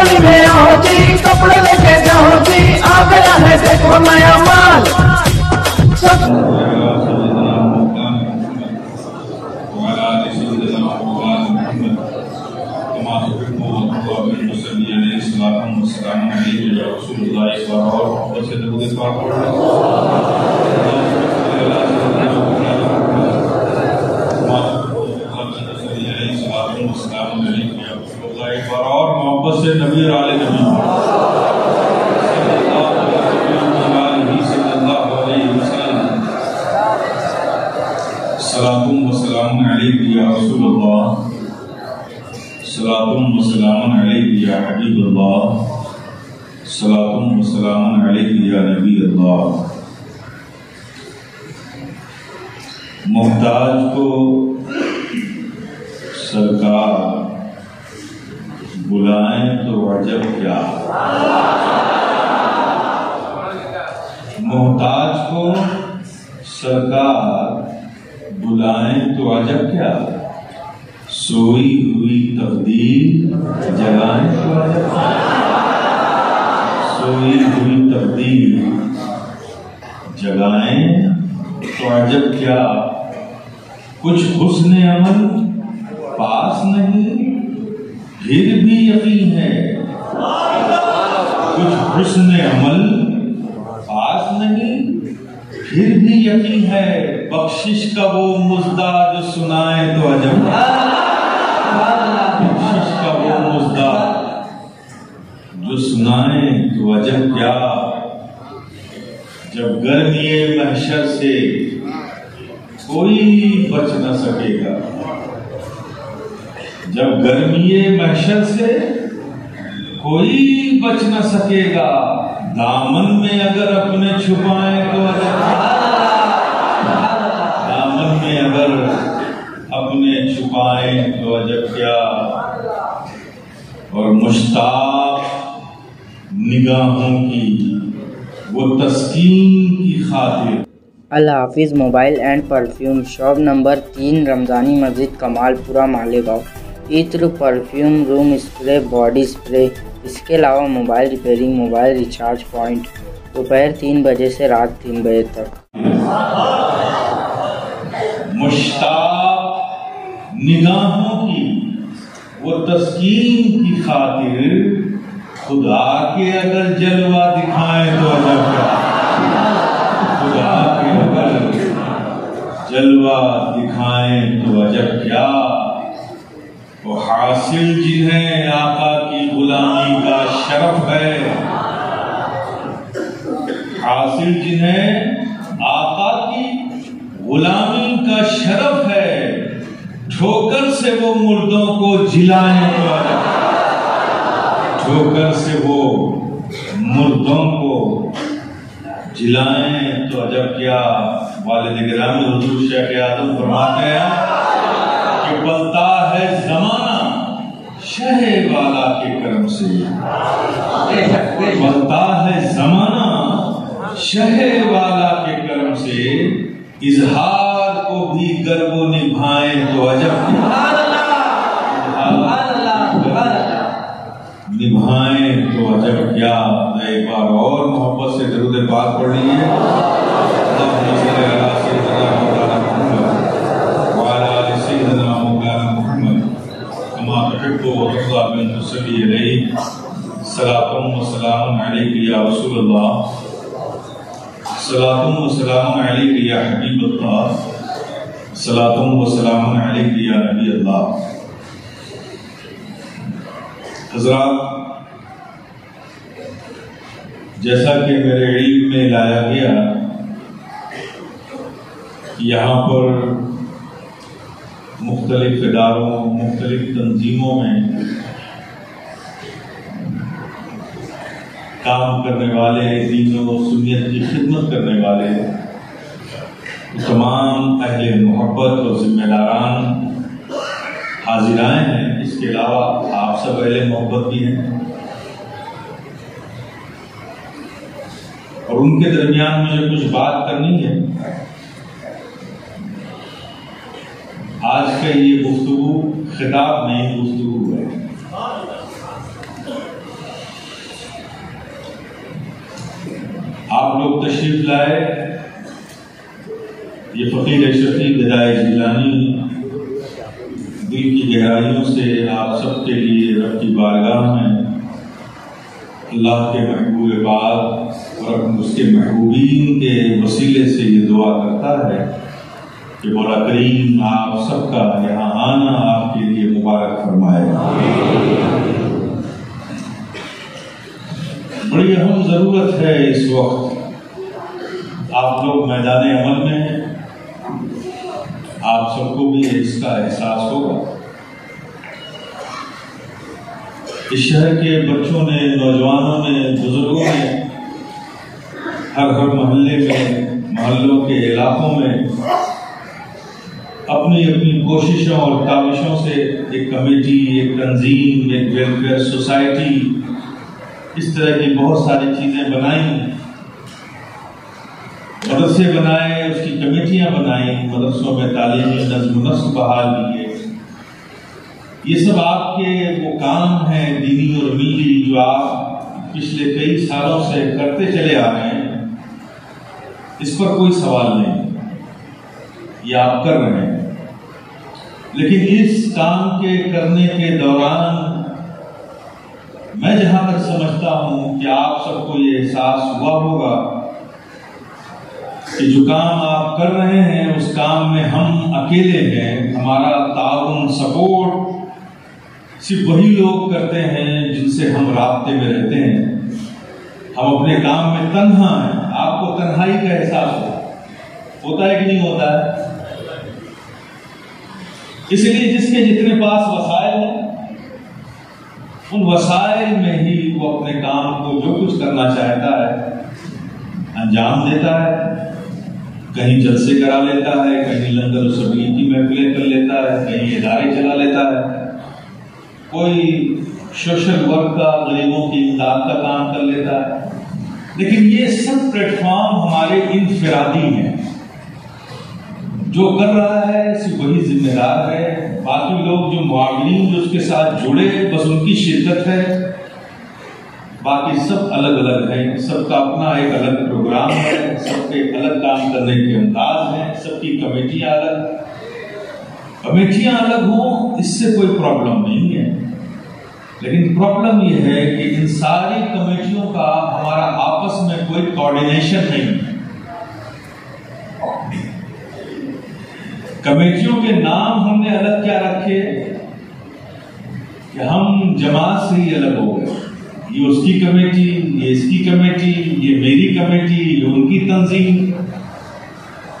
گلی میں آؤ جی کپڑے لے کے جاؤ جی آ گیا ہے دیکھو نیا مال اور محبت سے نبی اور آل نبی صلاۃ و سلام علیک یا رسول اللہ صلاۃ و سلام علیک یا حبیب اللہ صلاۃ و سلام علیک یا نبی اللہ محتاج کو سرکار بلائیں تو عجب کیا محتاج کو سرکار بلائیں تو عجب کیا سوئی ہوئی تقدیر جگائیں تو عجب کیا سوئی ہوئی تقدیر جگائیں تو عجب کیا کچھ حسن عمل پاس نہیں پھر بھی یقین ہے کچھ حسن عمل پاس نہیں پھر بھی یقین ہے بخشش کا وہ مزدہ جو سنائے تو عجب بخشش کا وہ مزدہ جو سنائے تو عجب کیا جب گرمی محشر سے کوئی بچ نہ سکے گا جب گرمی محشر سے کوئی بچ نہ سکے گا دامن میں اگر اپنے چھپائیں تو دامن میں اگر اپنے چھپائیں تو عجب کیا اور مشتاق نگاہوں کی وہ تسکین کی خاطر Al Hafiz mobile and perfume shop number 3 Ramzani مسجد کمال پورہ مالیگاؤں عطر perfume room spray body spray اس کے علاوہ mobile repairing mobile recharge point دوپہر 3 بجے سے رات 3 بجے تک مشتاق نگاہوں کی وہ تسکین کی خاطر خدا کے اگر جلوہ دکھائیں تو عجب کیا خدا کے اگر جلوہ دکھائیں تو عجب کیا وہ حاصل جنہیں آقا کی غلامی کا شرف ہے حاصل جنہیں آقا کی غلامی کا شرف ہے ٹھوکر سے وہ مردوں کو جلائیں تو عجب ٹھوکر سے وہ مردوں کو جلائیں تو عجب کیا والد گرامی حضور شیخ اعظم فرماتے ہیں کہ پلتا ہے زمانہ شہ والا کے کرم سے پلتا ہے زمانہ شہ والا کے کرم سے اظہار کو بھی گرب و نبھائیں تو عجب نبھائیں تو عجب کیا ایک بار اور محبت سے درود پاک پڑھ لیجیے اللہم صلی علی سیدنا مولانا محمد وعلی آل سیدنا مولانا محمد کما تحب و ترضى بن تصلی علیہ صلاۃ و سلام علیک یا رسول اللہ صلاۃ و سلام علیک یا حبیب اللہ صلاۃ و سلام علیک یا نبی اللہ حضرات جیسا کہ میرے علم میں لایا گیا یہاں پر مختلف اداروں مختلف تنظیموں میں کام کرنے والے دین و سنت کی خدمت کرنے والے تمام اہل محبت اور ذمہ داران حاضرائیں ہیں اس کے علاوہ آپ سب اہل محبت بھی ہیں اور ان کے درمیان مجھے کچھ بات کرنی ہے آج کا یہ گفتگو خطاب نہیں گفتگو ہے آپ لوگ تشریف لائے، یہ فقیر شفیع گدائے جیلانی دل کی گہرائیوں سے آپ سب کے لیے رب کی بارگاہ میں اللہ کے محبوب پاک اور اس کے محبوبین کے وسیلے سے یہ دعا کرتا ہے کہ مولا کریم آپ سب کا یہاں آنا آپ کے لیے مبارک فرمائے۔ بڑی اہم ضرورت ہے اس وقت، آپ لوگ میدان عمل میں ہیں، آپ سب کو بھی اس کا احساس ہوگا۔ اس شہر کے بچوں نے، نوجوانوں نے، بزرگوں نے ہر محلے میں، محلوں کے علاقوں میں اپنی اپنی کوششوں اور کاوشوں سے ایک کمیٹی، ایک تنظیم، ایک ویلفیئر سوسائٹی، اس طرح کی بہت ساری چیزیں بنائیں، مدرسے بنائے، اس کی کمیٹیاں بنائیں، مدرسوں میں تعلیمی نظم و نسق بحال کیے۔ یہ سب آپ کے وہ کام ہیں دینی اور ملی جو آپ پچھلے کئی سالوں سے کرتے چلے آ رہے ہیں، اس پر کوئی سوال نہیں، یہ آپ کر رہے ہیں۔ لیکن اس کام کے کرنے کے دوران میں جہاں تک سمجھتا ہوں کہ آپ سب کو یہ احساس ہوا ہوگا کہ جو کام آپ کر رہے ہیں اس کام میں ہم اکیلے ہیں، ہمارا تعاون، سپورٹ صرف وہی لوگ کرتے ہیں جن سے ہم رابطے میں رہتے ہیں۔ ہم اپنے کام میں تنہا ہیں۔ آپ کو تنہائی کا احساس ہوتا ہے کہ نہیں ہوتا ہے؟ اس لیے جس کے جتنے پاس وسائل ہیں ان وسائل میں ہی وہ اپنے کام کو جو کچھ کرنا چاہتا ہے انجام دیتا ہے۔ کہیں جلسے کرا لیتا ہے، کہیں لنگر و سبیل کی محفلیں کر لیتا ہے، کہیں ادارے چلا لیتا ہے، کوئی سوشل ورک کا، غریبوں کی امداد کا کام کر لیتا ہے۔ لیکن یہ سب پلیٹ فارم ہمارے انفرادی ہیں۔ جو کر رہا ہے صرف وہی ذمہ دار ہے، باقی لوگ جو معاونین جو اس کے ساتھ جڑے بس ان کی شرکت ہے، باقی سب الگ الگ ہیں، سب کا اپنا ایک الگ پروگرام ہے، سب کے الگ کام کرنے کے انداز ہیں، سب کی کمیٹیاں الگ ہوں، اس سے کوئی پرابلم نہیں ہے۔ لیکن پرابلم یہ ہے کہ ان ساری کمیٹیوں کا ہمارا آپس میں کوئی کوارڈینیشن نہیں ہے۔ کمیٹیوں کے نام ہم نے الگ کیا رکھے کہ ہم جماعت سے ہی الگ ہو گئے، یہ اس کی کمیٹی، یہ اس کی کمیٹی، یہ میری کمیٹی، یہ ان کی تنظیم۔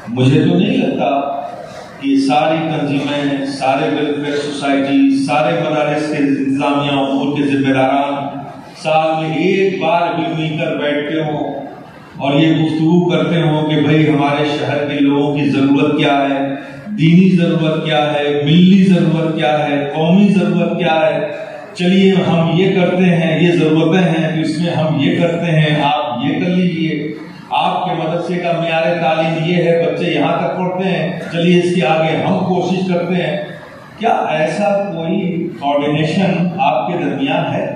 مجھے تو نہیں لگتا کہ یہ ساری تنظیمیں، سارے ویلفیئر سوسائٹی، سارے مدارس کے انتظامیہ امور کے ذمہ داران سال میں ایک بار بھی مل کر بیٹھتے ہوں اور یہ گفتگو کرتے ہوں کہ بھئی ہمارے شہر کے لوگوں کی ضرورت کیا ہے، دینی ضرورت کیا ہے، ملی ضرورت کیا ہے، قومی ضرورت کیا ہے، چلیے ہم یہ کرتے ہیں، یہ ضرورتیں ہیں تو اس میں ہم یہ کرتے ہیں، آپ یہ کر لیجئے، آپ کے مدرسے کا معیار تعلیم یہ ہے، بچے یہاں تک پڑھتے ہیں، چلیے اس کے آگے ہم کوشش کرتے ہیں۔ کیا ایسا کوئی کوارڈینیشن آپ کے درمیان ہے؟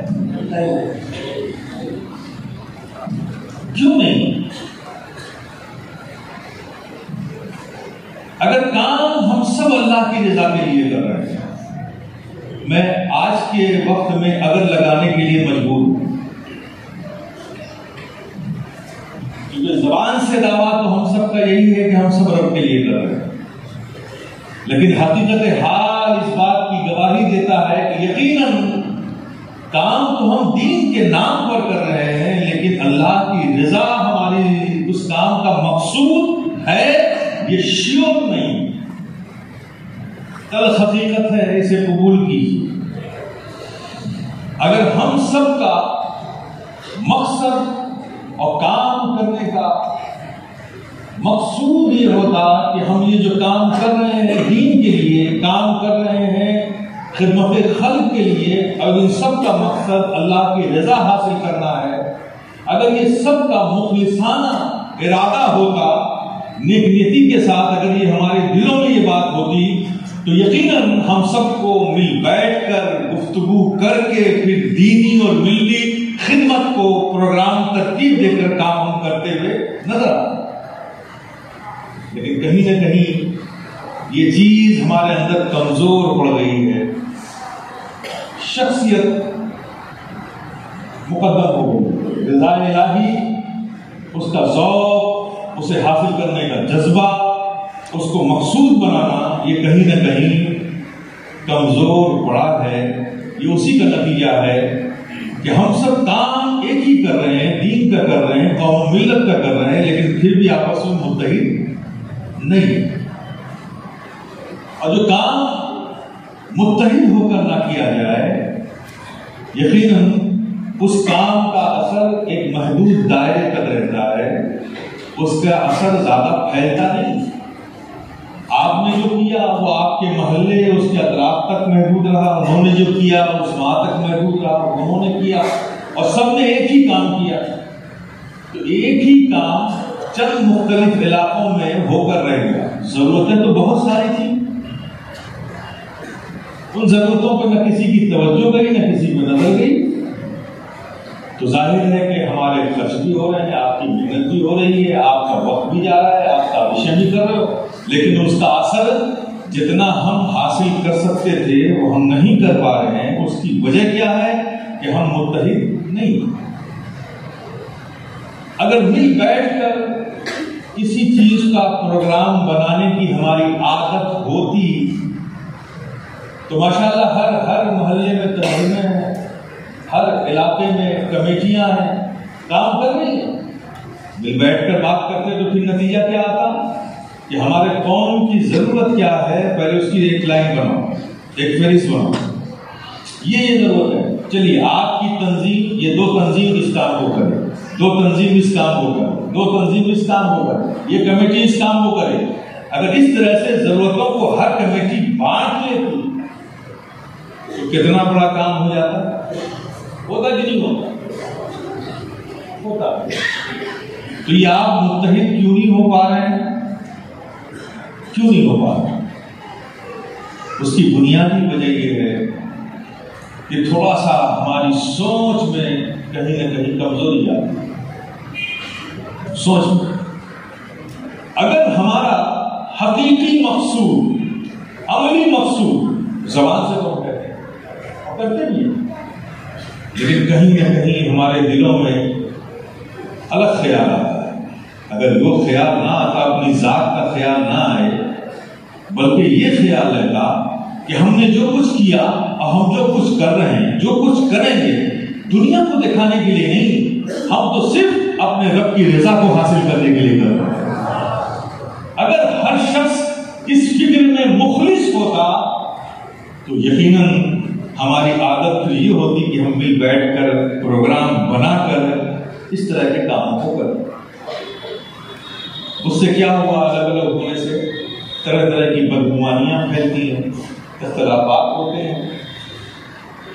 کیوں نہیں؟ اگر کام ہم سب اللہ کی رضا کے لیے کر رہے ہیں، میں آج کے وقت میں اگر لگانے کے لیے مجبور ہوں، کیونکہ زبان سے دعویٰ تو ہم سب کا یہی ہے کہ ہم سب رب کے لیے کر رہے ہیں، لیکن حقیقت حال اس بات کی گواہی دیتا ہے کہ یقیناً کام تو ہم دین کے نام پر کر رہے ہیں، لیکن اللہ کی رضا ہماری اس کام کا مقصود ہے، یہ شیور نہیں، تلخ حقیقت ہے، اسے قبول کیجیے۔ اگر ہم سب کا مقصد اور کام کرنے کا مقصود یہ ہوتا کہ ہم یہ جو کام کر رہے ہیں دین کے لیے، کام کر رہے ہیں خدمت خلق کے لیے، اور ان سب کا مقصد اللہ کی رضا حاصل کرنا ہے، اگر یہ سب کا مخلصانہ ارادہ ہوتا، نیک نیتی کے ساتھ اگر یہ ہمارے دلوں میں یہ بات ہوتی، تو یقیناً ہم سب کو مل بیٹھ کر گفتگو کر کے پھر دینی اور ملی خدمت کو پروگرام ترتیب دے کر کام ہم کرتے ہوئے نظر آتے ہیں، لیکن کہیں نہ کہیں یہ چیز ہمارے اندر کمزور پڑ گئی ہے، شخصیت مقدم ہو گئی، رضا الہی، اس کا ذوق، اسے حاصل کرنے کا جذبہ، اس کو مقصود بنانا، یہ کہیں نہ کہیں کمزور پڑا ہے۔ یہ اسی کا نتیجہ ہے کہ ہم سب کام ایک ہی کر رہے ہیں، دین کا کر رہے ہیں، قوم ملت کا کر رہے ہیں، لیکن پھر بھی آپس میں متحد نہیں، اور جو کام متحد ہو کر نہ کیا جائے، یقیناً اس کام کا اثر ایک محدود دائرے تک رہتا ہے، اس کا اثر زیادہ پھیلتا نہیں۔ آپ نے جو کیا وہ آپ کے محلے، اس کے اطراف تک محدود رہا، انہوں نے جو کیا اس وہاں تک محدود رہا، انہوں نے کیا، اور سب نے ایک ہی کام کیا، تو ایک ہی کام چند مختلف علاقوں میں ہو کر رہ گیا۔ ضرورتیں تو بہت ساری تھیں، ان ضرورتوں پہ نہ کسی کی توجہ گئی، نہ کسی پہ نظر گئی، تو ظاہر ہے کہ ہمارے خرچ بھی ہو رہے ہیں، آپ کی محنت بھی ہو رہی ہے، آپ کا وقت بھی جا رہا ہے، آپ کا وشے بھی کر رہے ہو، لیکن اس کا اثر جتنا ہم حاصل کر سکتے تھے وہ ہم نہیں کر پا رہے ہیں۔ اس کی وجہ کیا ہے کہ ہم متحد نہیں۔ اگر مل بیٹھ کر کسی چیز کا پروگرام بنانے کی ہماری عادت ہوتی تو ماشاءاللہ ہر محلے میں تنظیمیں ہیں، ہر علاقے میں کمیٹیاں ہیں، کام کر رہی ہیں، مل بیٹھ کر بات کرتے تو پھر نتیجہ کیا آتا کہ ہمارے قوم کی ضرورت کیا ہے، پہلے اس کی ایک لائن بناؤ، ایک فہرست بناؤ، یہ ضرورت ہے، چلیے آپ کی تنظیم، یہ 2 تنظیم اس کام کو کرے، 2 تنظیم اس کام کو کرے، 2 تنظیم اس کام کو کرے، یہ کمیٹی اس کام کو کرے۔ اگر اس طرح سے ضرورتوں کو ہر کمیٹی بانٹ لیتی تو کتنا بڑا کام ہو جاتا، ہوتا کہ نہیں ہوتا؟ تو یہ آپ متحد کیوں نہیں ہو پا رہے ہیں؟ کیوں نہیں ہو پا رہے؟ اس کی بنیادی وجہ یہ ہے کہ تھوڑا سا ہماری سوچ میں کہیں نہ کہیں کمزوری آتی ہے۔ سوچ میں اگر ہمارا حقیقی مقصود، عملی مقصود، زبان سے تو ہم کہتے ہیں اور کرتے بھی ہیں، لیکن کہیں نہ کہیں ہمارے دلوں میں الگ خیال آتا ہے، اگر وہ خیال نہ آتا، اپنی ذات کا خیال نہ آئے، بلکہ یہ خیال رہتا کہ ہم نے جو کچھ کیا اور ہم جو کچھ کر رہے ہیں، جو کچھ کریں گے، دنیا کو دکھانے کے لیے نہیں، ہم تو صرف اپنے رب کی رضا کو حاصل کرنے کے لیے کر رہے ہیں۔ اگر ہر شخص اس فکر میں مخلص ہوتا تو یقیناً ہماری عادت یہ ہوتی کہ ہم مل بیٹھ کر پروگرام بنا کر اس طرح کے کاموں کو کریں۔ اس سے کیا ہوا؟ الگ الگ ہونے سے طرح طرح کی بدگمانیاں پھیلتی ہیں، اختلافات ہوتے ہیں،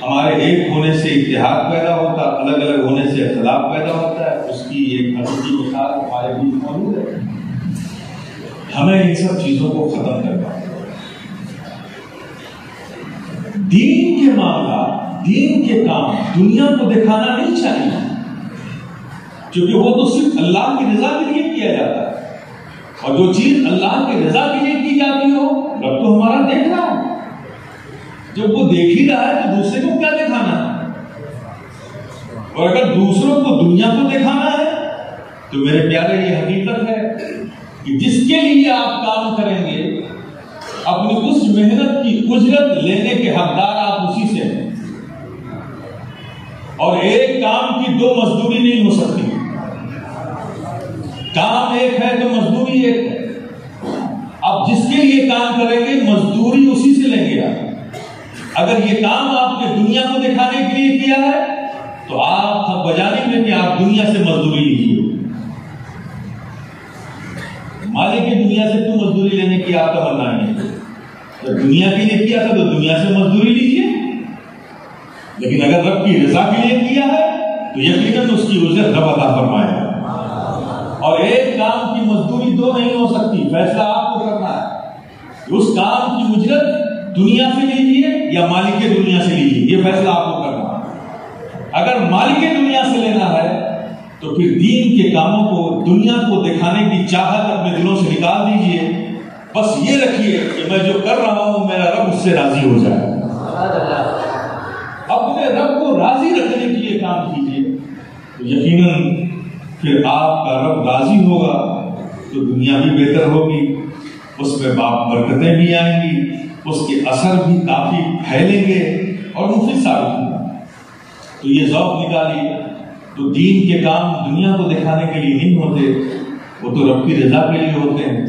ہمارے ایک ہونے سے اتحاد پیدا ہوتا، الگ الگ ہونے سے اختلاف پیدا ہوتا ہے۔ اس کی ایک حقیقی مثال ہمارے بیچ موجود ہے۔ ہمیں ان سب چیزوں کو ختم کرنا ہے۔ دین کے معاملات، دین کے کام دنیا کو دکھانا نہیں چاہیے، کیونکہ وہ تو صرف اللہ کی رضا کے لیے کیا جاتا ہے، اور جو چیز اللہ کی رضا کے لیے کی جاتی ہو، رب تو ہمارا دیکھ رہا ہے۔ جب وہ دیکھ ہی رہا ہے تو دوسرے کو کیا دکھانا ہے؟ اور اگر دوسروں کو دنیا کو دکھانا ہے تو میرے پیارے یہ حقیقت ہے کہ جس کے لیے آپ کام کریں گے، اپنی اس محنت کی اجرت لینے کے حقدار آپ اسی سے ہیں، اور ایک کام کی 2 مزدوری نہیں ہو سکتی۔ کام ایک ہے تو مزدوری ایک ہے۔ آپ جس کے لیے کام کریں گے مزدوری اسی سے لیں گے آپ۔ اگر یہ کام آپ نے دنیا کو دکھانے کے لیے کیا ہے تو آپ بجانے میں کہ آپ دنیا سے مزدوری لیجیے۔ مالک کی دنیا سے کیوں مزدوری لینے کی آپ کا منع نہیں؟ جب دنیا کے لیے کیا تھا تو دنیا سے مزدوری لیجیے، لیکن اگر رب کی رضا کے لیے کیا ہے تو یقیناً اس کی اجرت رب عطا فرمائے گا۔ اور ایک کام کی مزدوری 2 نہیں ہو سکتی، فیصلہ آپ کو کرنا ہے۔ اس کام کی اجرت دنیا سے لیجیے یا مالک دنیا سے لیجیے، یہ فیصلہ آپ کو کرنا ہے۔ اگر مالک دنیا سے لینا ہے تو پھر دین کے کاموں کو دنیا کو دکھانے کی چاہت اپنے دلوں سے نکال دیجئے. بس یہ رکھیے کہ میں جو کر رہا ہوں میرا رب اس سے راضی ہو جائے. اپنے رب کو راضی رکھنے کے لیے کام کیجیے تو یقیناً پھر آپ کا رب راضی ہوگا تو دنیا بھی بہتر ہوگی, اس میں برکتیں بھی آئیں گی, اس کے اثر بھی کافی پھیلیں گے اور مفید ثابت ہوگا. تو یہ ذوق نکالیے. تو دین کے کام دنیا کو دکھانے کے لیے نہیں ہوتے, وہ تو رب کی رضا کے لیے ہوتے ہیں.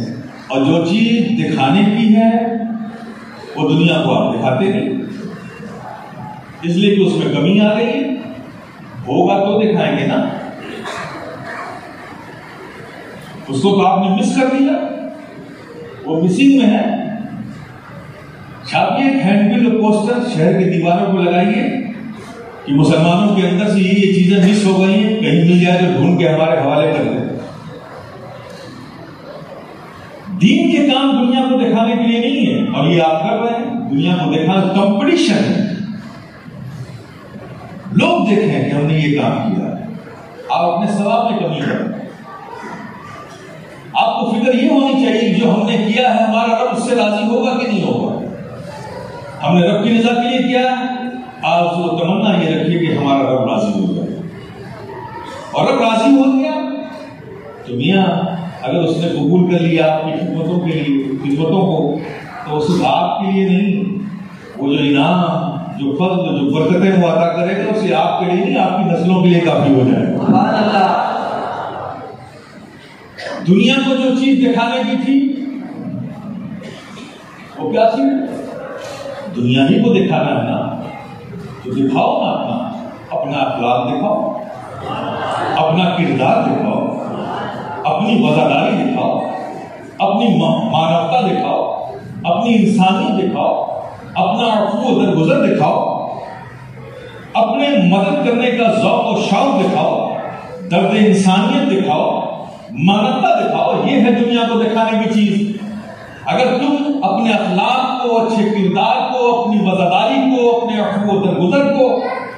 اور جو چیز دکھانے کی ہے وہ دنیا کو آپ دکھاتے نہیں, اس لیے کہ اس میں کمی آ رہی ہے. ہوگا تو دکھائیں گے نا, اس کو تو آپ نے مس کر دیا, وہ مسنگ میں ہے. چھاپیے ہینڈ بل اور پوسٹر شہر کی دیواروں کو لگائیے کہ مسلمانوں کے اندر سے یہ چیزیں مس ہو گئی ہیں, کہیں مل جائے تو ڈھونڈ کے ہمارے حوالے کر دیں. دین کے کام دنیا کو دکھانے کے لیے نہیں ہے, اور یہ آپ کر رہے ہیں. دنیا کو دکھانا کمپٹیشن ہے, لوگ دیکھیں کہ ہم نے یہ کام کیا ہے. آپ اپنے ثواب میں کمی کریں. آپ کو فکر یہ ہونی چاہیے کہ جو ہم نے کیا ہے ہمارا رب اس سے راضی ہوگا کہ نہیں ہوگا. ہم نے رب کی رضا کے لیے کیا ہے, آج وہ تمنا یہ رکھیے کہ ہمارا رب راضی ہو جائے. اور رب راضی ہو گیا تو میاں اگر اس نے قبول کر لیا آپ کی خدمتوں کے لیے خدمتوں کو, تو صرف آپ کے لیے نہیں, وہ جو انعام جو فضل جو برکتیں وہ عطا کرے گا اسے آپ کے لیے نہیں آپ کی نسلوں کے لیے کافی ہو جائے گا. دنیا کو جو چیز دکھانے کی تھی وہ کیا تھی؟ دنیا ہی کو دکھانا ہے نا, تو دکھاؤ نا اپنا اخلاق دکھاؤ, اپنا کردار دکھاؤ, اپنی وفاداری دکھاؤ, اپنی مانوتا دکھاؤ, اپنی انسانیت دکھاؤ, اپنا عفو و درگزر دکھاؤ, اپنے مدد کرنے کا ذوق و شوق دکھاؤ, درد انسانیت دکھاؤ, مانوتا دکھاؤ. یہ ہے دنیا کو دکھانے کی چیز. اگر تم اپنے اخلاق کو, اچھے کردار کو, اپنی وفاداری کو, اپنے عفو و درگزر کو,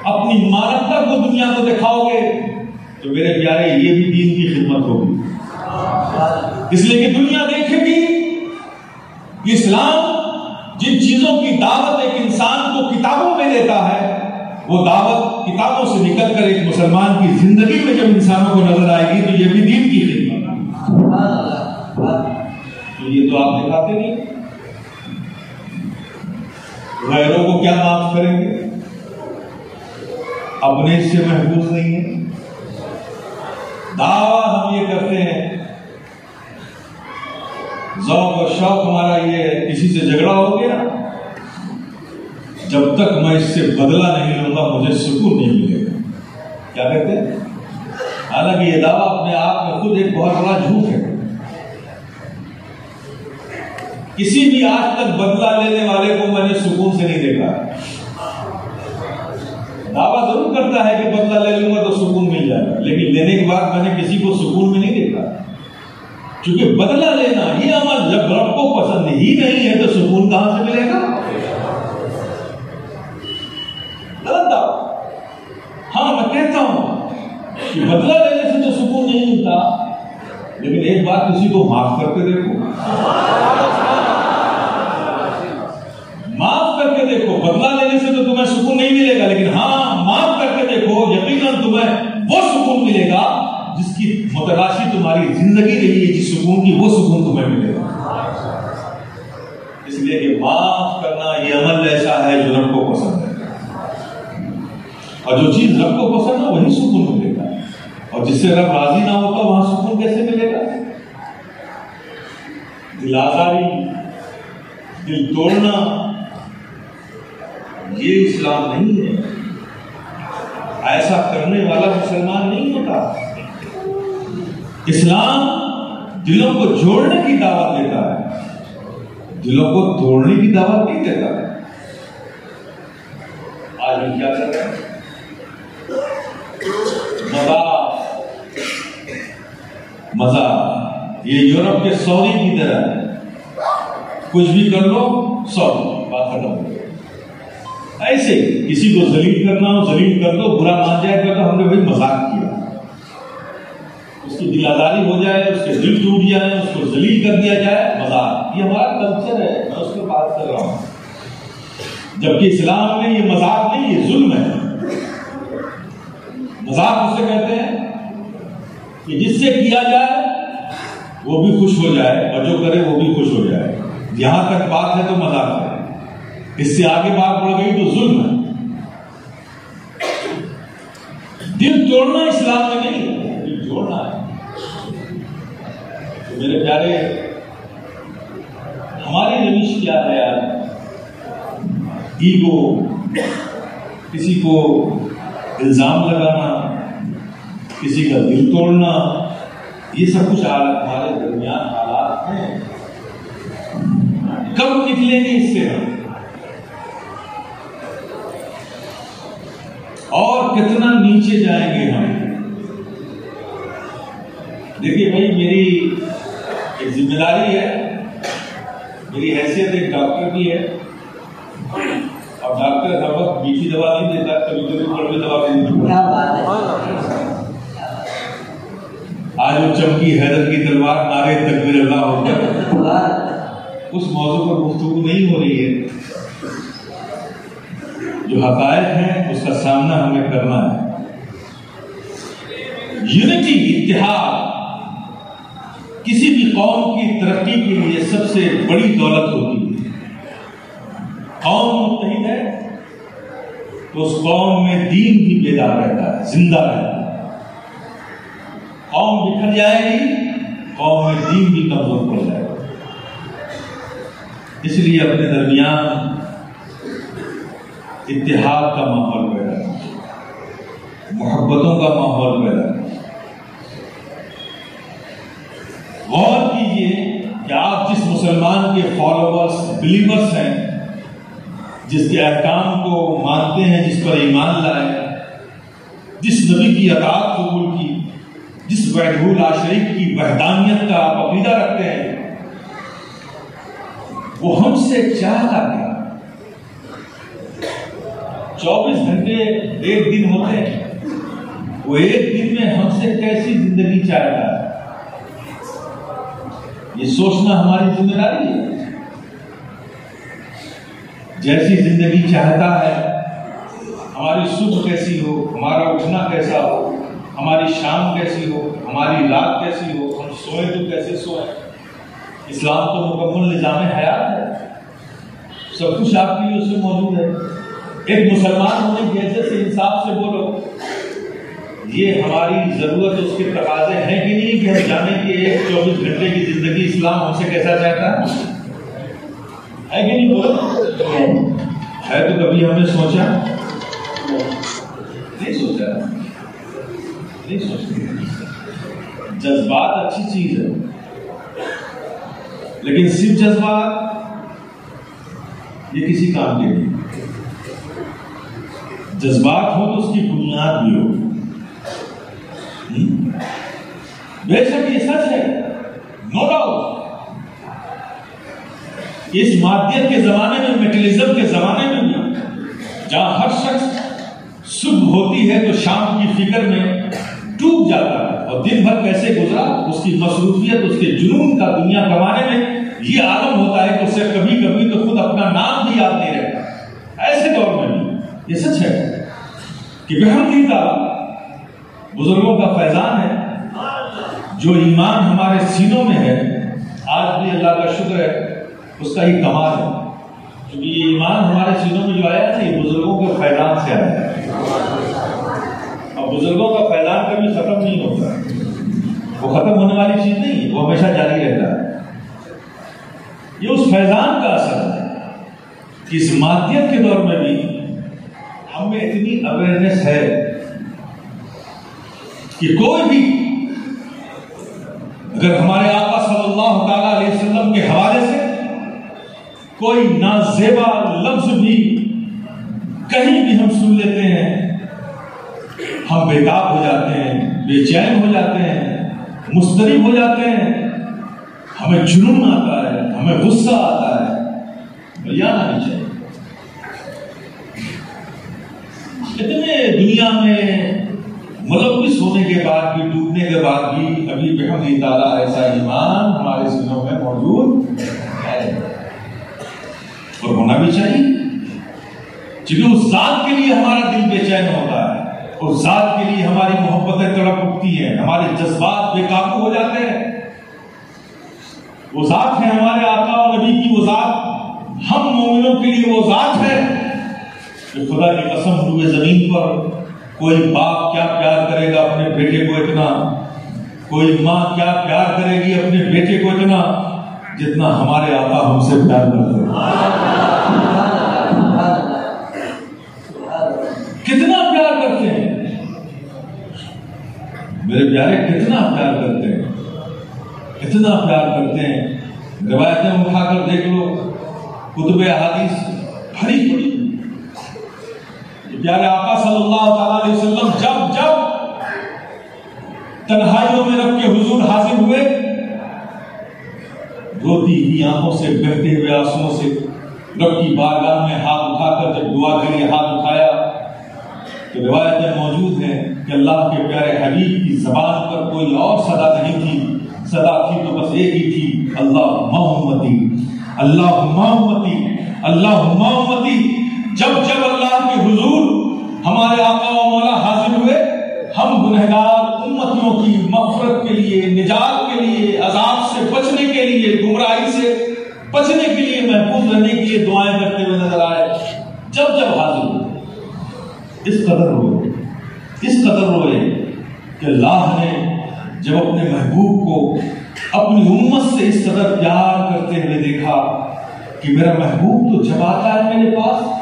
اپنی مانوتا کو دنیا کو دکھاؤ گے تو میرے پیارے یہ بھی دین کی خدمت ہوگی. اس لیے کہ دنیا دیکھے گی اسلام جن چیزوں کی دعوت ایک انسان کو کتابوں میں دیتا ہے, وہ دعوت کتابوں سے نکل کر ایک مسلمان کی زندگی میں جب انسانوں کو نظر آئے گی تو یہ بھی دین کی خدمت ہے. تو یہ تو آپ دکھاتے نہیں, غیروں کو کیا معاف کریں گے, اپنے اس سے محفوظ نہیں ہے. دعویٰ ہم یہ کرتے ہیں, ذوق اور شوق ہمارا یہ ہے, کسی سے جھگڑا ہو گیا جب تک میں اس سے بدلہ نہیں لوں گا مجھے سکون نہیں ملے گا. کیا کہتے ہیں؟ حالانکہ یہ دعویٰ اپنے آپ میں خود ایک بہت بڑا جھوٹ ہے. کسی بھی آج تک بدلہ لینے والے کو میں نے سکون سے نہیں دیکھا. دعویٰ ضرور کرتا ہے کہ بدلہ لے لوں گا تو سکون مل جائے گا, لیکن لینے کے بعد میں نے کسی کو سکون میں نہیں دیکھا. کیونکہ بدلہ لینا یہ عمل جب رب کو پسند ہی نہیں ہے تو سکون کہاں سے ملے گا؟ غلط دعویٰ. ہاں میں کہتا ہوں کہ بدلہ لینے سے تو سکون نہیں ملتا, لیکن ایک بات کسی کو معاف کر کے دیکھو, معاف کر کے دیکھو. بدلہ لینے سے تو تمہیں سکون نہیں ملے گا, لیکن ہاں معاف کر کے دیکھو, یقیناً تمہیں وہ سکون ملے گا جس کی متلاشی تمہاری زندگی رہی ہے, جس سکون کی وہ سکون تمہیں ملے گا. اس لیے کہ معاف کرنا یہ عمل ایسا ہے جو رب کو پسند ہے, اور جو چیز رب کو پسند ہے وہی سکون ملے گا, اور جس سے رب راضی نہ ہوتا وہاں سکون کیسے ملے گا؟ دل آزاری, دل توڑنا, یہ اسلام نہیں ہے. ایسا کرنے والا مسلمان نہیں ہوتا. اسلام دلوں کو جوڑنے کی دعوت دیتا ہے, دلوں کو توڑنے کی دعوت نہیں دیتا ہے. آج ہم کیا کر رہے ہیں؟ مزہ یہ یورپ کے سعودی کی طرح ہے, کچھ بھی کر لو سعودی, بات ختم ہو گئی. ایسے کسی کو ذلیل کرنا ہو ذلیل کر دو، برا مان جائے گا تو ہم نے وہی مذاق کیا، اس کی دل آزاری ہو جائے، اس کے دل ٹوٹ جائے، اس کو ذلیل کر دیا جائے، مذاق۔ یہ ہمارا کلچر ہے، میں اس پر بات کر رہا ہوں، جبکہ اسلام میں یہ مذاق نہیں، یہ ظلم ہے۔ مذاق اسے کہتے ہیں کہ جس سے کیا جائے وہ بھی خوش ہو جائے اور جو کرے وہ بھی خوش ہو جائے، یہاں تک بات ہے تو مذاق ہے، اس سے آگے بات بڑھ گئی تو ظلم ہے۔ دل توڑنا اسلام میں نہیں ہے، دل جوڑنا ہے۔ تو میرے پیارے، ہماری روش کیا ہے یار؟ ایگو، کسی کو الزام لگانا، کسی کا دل توڑنا، یہ سب کچھ ہمارے درمیان حالات ہیں۔ کب نکلیں گے اس سے ہم؟ اور کتنا نیچے جائیں گے ہم؟ دیکھیے بھائی، میری ایک ذمہ داری ہے، میری حیثیت ایک ڈاکٹر کی ہے، اور ڈاکٹر ہر وقت میٹھی دوا نہیں دیتا، کبھی کبھی کڑوی دوا بھی دیتا۔ آج وہ چمکی حیدر کی تلوار، نعرے تکبیر اللہ اکبر، اس موضوع پر گفتگو نہیں ہو رہی ہے۔ جو حقائق ہیں اس کا سامنا ہمیں کرنا ہے۔ یونٹی، اتحاد کسی بھی قوم کی ترقی کے لیے سب سے بڑی دولت ہوتی ہے۔ قوم متحد ہے تو اس قوم میں دین بھی بیدار رہتا ہے، زندہ رہتا ہے۔ قوم بکھر جائے گی، قوم میں دین بھی کمزور پڑ جائے گا۔ اس لیے اپنے درمیان اتحاد کا ماحول پیدا کریں، محبتوں کا ماحول پیدا کریں۔ غور کیجئے کہ آپ جس مسلمان کے فالوورز، بلیورز ہیں، جس کے احکام کو مانتے ہیں، جس پر ایمان لائے، جس نبی کی اطاعت قبول کی، جس وحدہ لا شریک کی وحدانیت کا آپ عقیدہ رکھتے ہیں، وہ ہم سے چاہتا کیا؟ 24 گھنٹے ایک دن ہوتے ہیں، وہ ایک دن میں ہم سے کیسی زندگی چاہتا ہے؟ یہ سوچنا ہماری ذمہ داری ہے۔ جیسی زندگی چاہتا ہے، ہماری صبح کیسی ہو، ہمارا اٹھنا کیسا ہو، ہماری شام کیسی ہو، ہماری رات کیسی ہو، ہم سوئیں تو کیسے سوئیں۔ اسلام تو مکمل نظام حیات ہے، سب کچھ آپ کے لیے اس میں موجود ہے۔ ایک مسلمان ہونے کی حیثیت سے انصاف سے بولو، یہ ہماری ضرورت، اس کے تقاضے ہیں کہ نہیں کہ ہم جانے کہ ایک 24 گھنٹے کی زندگی اسلام ہم سے کیسا چاہتا ہے کہ نہیں؟ بولو ہے تو کبھی ہم نے سوچا نہیں، سوچا۔ جذبات اچھی چیز ہے، لیکن صرف جذبات یہ کسی کام کے نہیں۔ جذبات ہو تو اس کی بنیاد بھی ہو۔ بے شک یہ سچ ہے، نو ڈاؤٹ، اس مادیت کے زمانے میں، میٹیریلزم کے زمانے میں بھی، جہاں ہر شخص صبح ہوتی ہے تو شام کی فکر میں ڈوب جاتا ہے، اور دن بھر کیسے گزرا، اس کی مصروفیت، اس کے جنون کا دنیا کمانے میں یہ عالم ہوتا ہے کہ اسے کبھی کبھی تو خود اپنا نام بھی یاد نہیں رہتا۔ ایسے دور میں بھی یہ سچ ہے کہ بحمدللہ بزرگوں کا فیضان ہے، جو ایمان ہمارے سینوں میں ہے، آج بھی اللہ کا شکر ہے، اس کا ہی کمال ہے، کیونکہ یہ ایمان ہمارے سینوں میں جو آیا ہے یہ بزرگوں کے فیضان سے آیا ہے۔ اور بزرگوں کا فیضان کبھی ختم نہیں ہوتا، وہ ختم ہونے والی چیز نہیں ہے، وہ ہمیشہ جاری رہتا ہے۔ یہ اس فیضان کا اثر ہے کہ اس مادیت کے دور میں بھی ہم میں اتنی اویئرنیس ہے کہ کوئی بھی اگر ہمارے آقا صلی اللہ تعالی علیہ وسلم کے حوالے سے کوئی نازیبا لفظ بھی کہیں بھی ہم سن لیتے ہیں، ہم بےتاب ہو جاتے ہیں، بے چین ہو جاتے ہیں، مضطرب ہو جاتے ہیں، ہمیں جنون آتا ہے، ہمیں غصہ آتا ہے، اور یاد آنی چاہیے اتنے دنیا میں ملوث ہونے کے بعد بھی، ڈوبنے کے بعد بھی ابھی بحمد تعالیٰ ایسا ایمان ہمارے سینوں میں موجود ہے اور ہونا بھی چاہیے، کیونکہ اس ذات کے لیے ہمارا دل بے چین ہوتا ہے، اس ذات کے لیے ہماری محبتیں تڑپ اٹھتی ہیں، ہمارے جذبات بے قابو ہو جاتے ہیں۔ وہ ذات ہے ہمارے آقا و نبی کی، وہ ذات ہم مومنوں کے لیے وہ ذات ہے کہ خدا کی قسم روئے زمین پر کوئی باپ کیا پیار کرے گا اپنے بیٹے کو اتنا، کوئی ماں کیا پیار کرے گی اپنے بیٹے کو اتنا جتنا ہمارے آقا ہم سے پیار کرتے ہیں۔ کتنا پیار کرتے ہیں میرے پیارے، کتنا پیار کرتے ہیں، اتنا پیار کرتے ہیں۔ روایتیں اٹھا کر دیکھ لو، کتب احادیث بھری پڑی۔ پیارے آقا صلی اللہ تعالی علیہ وسلم جب تنہائیوں میں رب کے حضور حاضر ہوئے، روتی ہوئی آنکھوں سے، بہتے ہوئے آنسوؤں سے رب کی بارگاہ میں ہاتھ اٹھا کر جب دعا کے لیے ہاتھ اٹھایا تو روایتیں موجود ہیں کہ اللہ کے پیارے حبیب کی زبان پر کوئی اور صدا نہیں تھی، صدا تھی تو بس ایک ہی تھی، اللہم امتی، اللہم امتی، اللہم امتی۔ جب اللہ کے حضور ہمارے آقا و مولا حاضر ہوئے، ہم گنہگار امتیوں کی مغفرت کے لیے، نجات کے لیے، عذاب سے بچنے کے لیے، گمراہی سے بچنے کے لیے، محفوظ رہنے کے لیے دعائیں کرتے ہوئے نظر آئے۔ جب حاضر ہوئے، اس قدر روئے کہ اللہ نے جب اپنے محبوب کو اپنی امت سے اس قدر پیار کرتے ہوئے دیکھا کہ میرا محبوب تو جب آتا ہے میرے پاس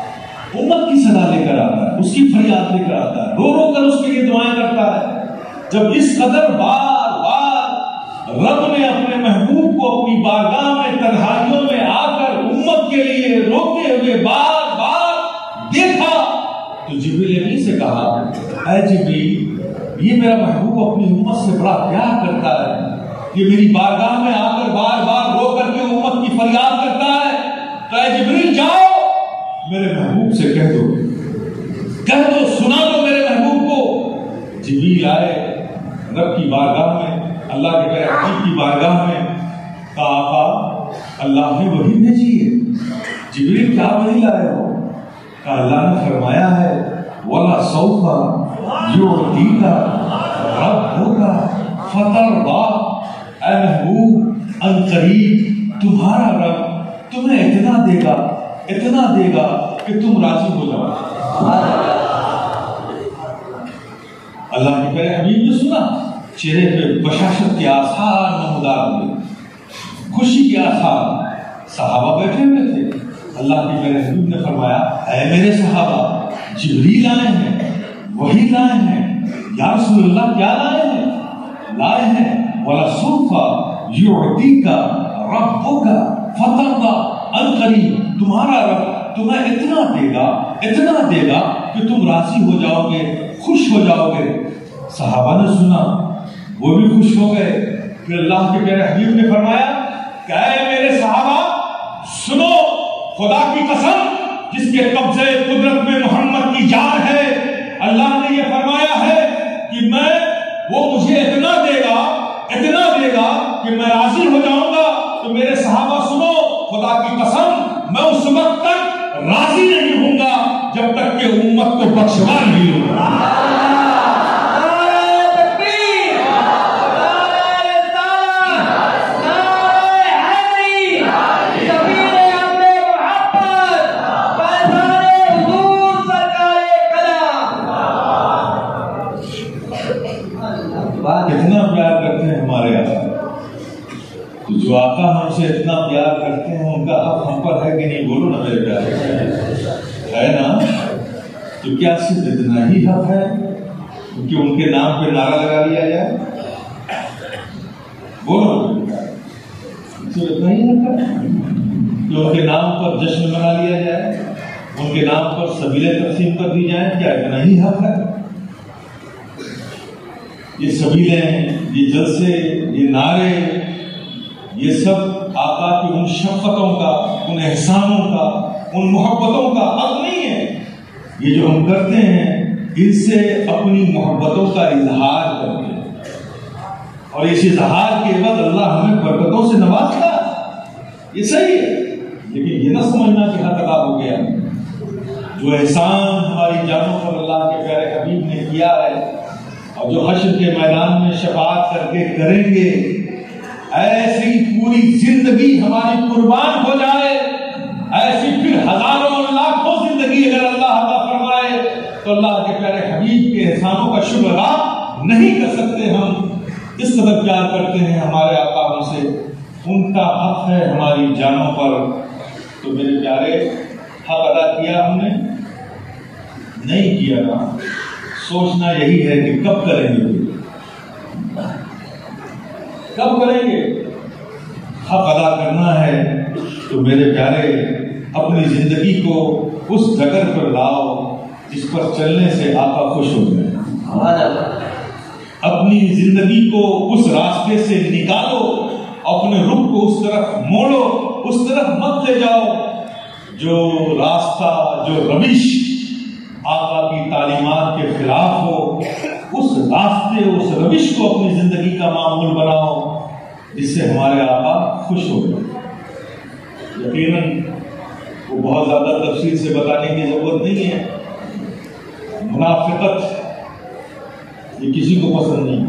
امت کی صدا لے کر آتا ہے، اس کی فریاد لے کر آتا ہے، رو کر اس کے لیے دعائیں کرتا ہے۔ جب اس قدر بار بار رب نے اپنے محبوب کو اپنی بارگاہ میں تنہائیوں میں آ کر امت کے لیے روتے ہوئے بار بار دیکھا تو جبریل امین سے کہا، اے جبریل، یہ میرا محبوب اپنی امت سے بڑا پیار کرتا ہے، یہ میری بارگاہ میں آ کر بار بار رو کر کے امت کی فریاد کرتا ہے، تو اے جبریل جاؤ میرے محبوب سے کہہ دو، سنا دو میرے محبوب کو۔ جبریل آئے رب کی بارگاہ میں، اللہ کے پیارے حبیب کی بارگاہ میں، کہا آقا اللہ نے وحی بھیجی ہے۔ جبریل کیا وحی لائے ہو؟ کہا اللہ نے فرمایا ہے وَلَسَوْفَ يُعْطِيكَ رَبُّكَ فَتَرْضَىٰ، اے محبوب ان قریب تمہارا رب تمہیں اتنا دے گا کہ تم راضی ہو جاؤ۔ اللہ کے پیارے حبیب نے سنا، چہرے پہ بشاشت کے آثار نمودار ہوئے، خوشی کے آثار۔ صحابہ بیٹھے ہوئے تھے، اللہ کے پیارے حبیب نے فرمایا، اے میرے صحابہ، جبریل آئے ہیں، وحی لائے ہیں، یا رسول اللہ کیا لائے ہیں وَلَسَوْفَ يُعْطِيكَ رَبُّكَ فَتَرْضَىٰ، ان قریب تمہارا رب تمہیں اتنا دے گا کہ تم راضی ہو جاؤ گے، خوش ہو جاؤ گے۔ صحابہ نے سنا، وہ بھی خوش ہو گئے۔ پھر اللہ کے پیارے حبیب نے فرمایا کہ اے میرے صحابہ سنو، خدا کی قسم جس کے قبضے قدرت میں محمد کی جان ہے، اللہ نے یہ فرمایا ہے کہ وہ مجھے اتنا دے گا کہ میں راضی ہو جاؤں گا۔ تو میرے صحابہ سنو، خدا کی قسم میں اس وقت تک راضی نہیں ہوں گا جب تک کہ امت کو بخشوا نہیں ہوں گا۔ کتنا پیار کرتے ہیں ہمارے آقا، تو جو آقا ہم سے اتنا پیار کرتے ہیں ان کا حق ہم پر ہے کہ نہیں؟ بولو نا میرے پیارے، ہے نا؟ تو کیا صرف اتنا ہی حق ہے کہ ان کے نام پہ نعرہ لگا لیا جائے؟ بولو، صرف اتنا ہی حق ہے کہ ان کے نام پر جشن منا لیا جائے، ان کے نام پر سبیلیں تقسیم کر دی جائیں؟ کیا اتنا ہی حق ہے؟ یہ سبیلیں، یہ جلسے، یہ نعرے، یہ سب آقا کی ان شفقتوں کا، ان احسانوں کا، ان محبتوں کا حق نہیں ہے۔ یہ جو ہم کرتے ہیں ان سے اپنی محبتوں کا اظہار کرتے ہیں، اور اس اظہار کے بعد اللہ ہمیں برکتوں سے نوازتا ہے، یہ صحیح ہے، لیکن یہ نہ سمجھنا کہ حق ادا ہو گیا۔ جو احسان ہماری جانوں پر اللہ کے پیارے حبیب نے کیا ہے، اور جو حشر کے میدان میں شفاعت کر کے کریں گے، ایسی پوری زندگی ہماری قربان ہو جائے، ایسی پھر ہزاروں لاکھوں زندگی اگر اللہ عطا فرمائے تو اللہ کے پیارے حبیب کے احسانوں کا شکر ادا نہیں کر سکتے۔ ہم اس قدر پیار کرتے ہیں ہمارے آقا ہم سے، ان کا حق ہے ہماری جانوں پر۔ تو میرے پیارے، حق ادا کیا ہم نے؟ نہیں کیا نا۔ سوچنا یہی ہے کہ کب کریں گے، کب کریں گے؟ حق ادا کرنا ہے تو میرے پیارے اپنی زندگی کو اس ڈگر پر لاؤ جس پر چلنے سے آقا خوش ہو جائے۔ اپنی زندگی کو اس راستے سے نکالو، اپنے رخ کو اس طرف موڑو، اس طرف مت لے جاؤ جو راستہ، جو روش آقا کی تعلیمات کے خلاف ہو۔ اس راستے، اس روش کو اپنی زندگی کا معمول بناؤ جس سے ہمارے آقا خوش ہو جائے۔ یقیناً وہ بہت زیادہ تفصیل سے بتانے کی ضرورت نہیں ہے۔ منافقت یہ کسی کو پسند نہیں،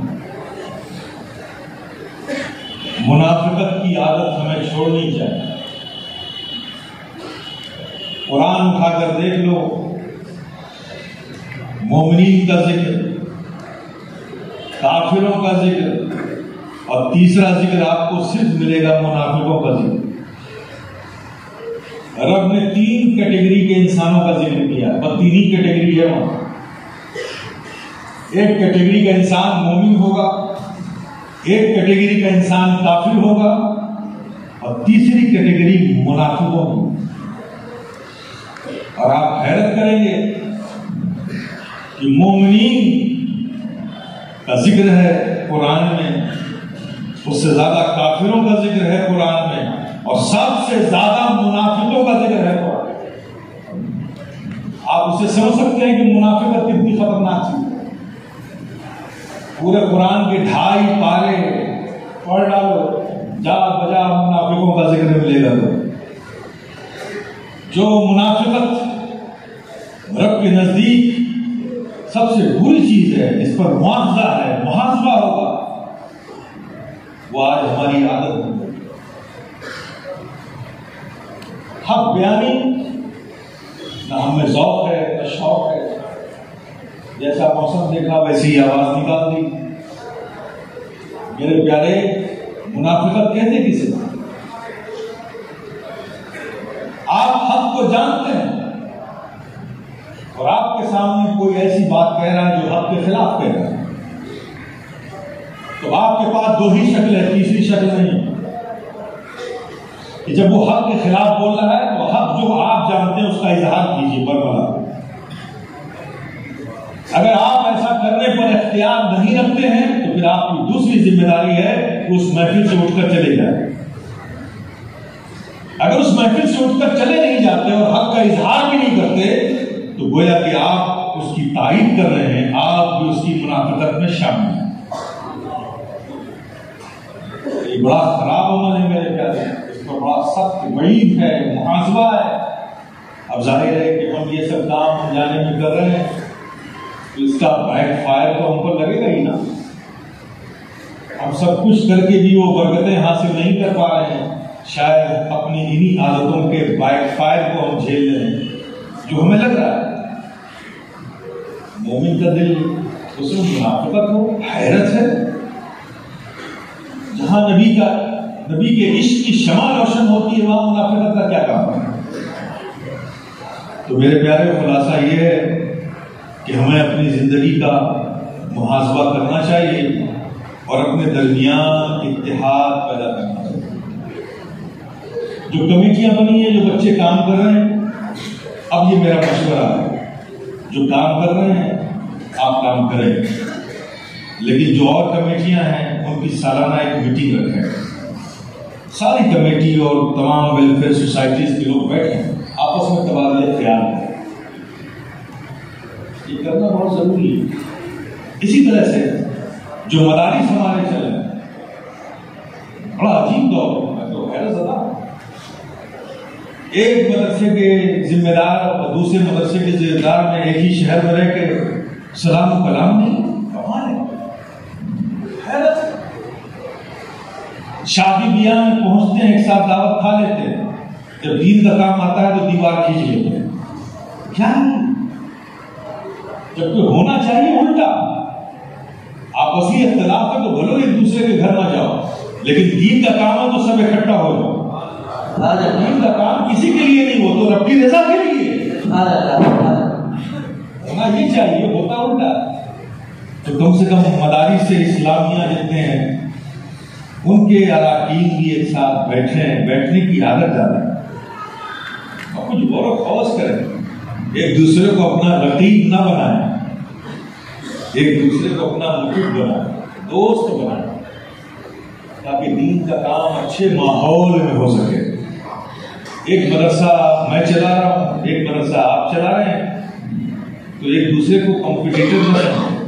منافقت کی عادت ہمیں چھوڑنی چاہیے۔ قرآن اٹھا کر دیکھ لو، مومنین کا ذکر، کافروں کا ذکر، اور تیسرا ذکر آپ کو صرف ملے گا منافقوں کا ذکر۔ رب نے 3 کیٹیگری کے انسانوں کا ذکر کیا، اور 3 ہی کیٹیگری ہے وہاں۔ ایک کیٹیگری کا انسان مومن ہوگا، ایک کیٹیگری کا انسان کافر ہوگا، اور تیسری کیٹیگری منافقوں کی۔ اور آپ حیرت کریں گے کہ مومنین کا ذکر ہے قرآن میں، اس سے زیادہ کافروں کا ذکر ہے قرآن میں، اور سب سے زیادہ منافقوں کا ذکر ہے قرآن۔ آپ اسے سمجھ سکتے ہیں کہ منافقت کتنی خطرناک چیز ہے۔ پورے قرآن کے 2.5 پارے پڑھ ڈالو، جا بجا منافقوں کا ذکر ملے گا۔ جو منافقت رب کے نزدیک سب سے بری چیز ہے، اس پر مواخذہ ہے، محاسبہ ہوگا، وہ آج ہماری عادت بن گئی۔ حق بیانی نہ ہمیں ذوق ہے نہ شوق ہے، جیسا موسم دیکھا ویسی ہی آواز نکال دی۔ میرے پیارے، منافقت کہتے کسے؟ آپ حق کو جانتے ہیں اور آپ کے سامنے کوئی ایسی بات کہہ رہا ہے جو حق کے خلاف کہہ رہا ہے، تو آپ کے پاس 2 ہی شکل ہے، تیسری شکل نہیں کہ جب وہ حق کے خلاف بول رہا ہے تو حق جو آپ جانتے ہیں اس کا اظہار کیجیے برملا۔ اگر آپ ایسا کرنے پر اختیار نہیں رکھتے ہیں تو پھر آپ کی دوسری ذمہ داری ہے کہ اس محفل سے اٹھ کر چلے جائیں۔ اگر اس محفل سے اٹھ کر چلے نہیں جاتے اور حق کا اظہار بھی نہیں کرتے تو گویا کہ آپ اس کی تائید کر رہے ہیں، آپ بھی اس کی منافقت میں شامل ہیں۔ یہ بڑا خراب عمل ہے میرے پیارے، اس پر بڑا سخت وعید ہے، محاسبہ ہے۔ اب ظاہر ہے کہ ہم یہ سب کام ہم جانے میں کر رہے ہیں تو اس کا بیک فائر تو ہم پر لگے گا ہی نا۔ ہم سب کچھ کر کے بھی وہ برکتیں حاصل نہیں کر پا رہے ہیں، شاید اپنی انہی عادتوں کے بیک فائر کو ہم جھیل رہے ہیں جو ہمیں لگ رہا ہے۔ مومن کا دل اس میں منافقت ہو، حیرت ہے۔ جہاں نبی کے عشق کی شمع روشن ہوتی ہے وہاں منافقت کا کیا کام ہے؟ تو میرے پیارے، خلاصہ یہ ہے کہ ہمیں اپنی زندگی کا محاسبہ کرنا چاہیے اور اپنے درمیان اتحاد پیدا کرنا چاہیے۔ جو کمیٹیاں بنی ہیں، جو بچے کام کر رہے ہیں، اب یہ میرا مشورہ ہے، جو کام کر رہے ہیں آپ کام کریں، لیکن جو اور کمیٹیاں ہیں ان کی سالانہ ایک میٹنگ رکھیں، ساری کمیٹی اور تمام ویلفیئر سوسائٹیز کے لوگ بیٹھیں، آپس میں تبادلہ خیال کریں۔ یہ کرنا بہت ضروری ہے. اسی طرح سے جو مدارس ہمارے چل رہے ہیں، بڑا عجیب دور ہے. میں تو حیرت زدہ، ایک مدرسے کے ذمہ دار اور دوسرے مدرسے کے ذمہ دار میں ایک ہی شہر میں رہ کے سلام و کلام نہیں. کمال ہے، حیرت. شادی بیاہ میں پہنچتے ہیں، ایک ساتھ دعوت کھا لیتے ہیں، جب دین کا کام آتا ہے تو دیوار کھینچ لیتے ہیں. کیا ہے؟ جبکہ ہونا چاہیے الٹا. آپسی اختلاف ہے تو بھلو ایک دوسرے کے گھر نہ جاؤ، لیکن دین کا کام ہے تو سب اکٹھا ہو جاؤ. دین کا کام کسی کے لیے نہیں، وہ تو رب کی رضا کے لیے ہونا یہ چاہیے، ہوتا الٹا. تو کم سے کم مدارس سے اسلامیہ جتنے ہیں ان کے اراکین بھی ایک ساتھ بیٹھنے کی عادت ڈالیں اور کچھ غور و خوض کریں. ایک دوسرے کو اپنا رقیب نہ بنائیں، ایک دوسرے کو اپنا مقرب بنائیں، دوست بنائیں، تاکہ دین کا کام اچھے ماحول میں ہو سکے. ایک مدرسہ میں چلا رہا ہوں، ایک مدرسہ آپ چلا رہے ہیں، تو ایک دوسرے کو کمپٹیٹر نہ سمجھیں.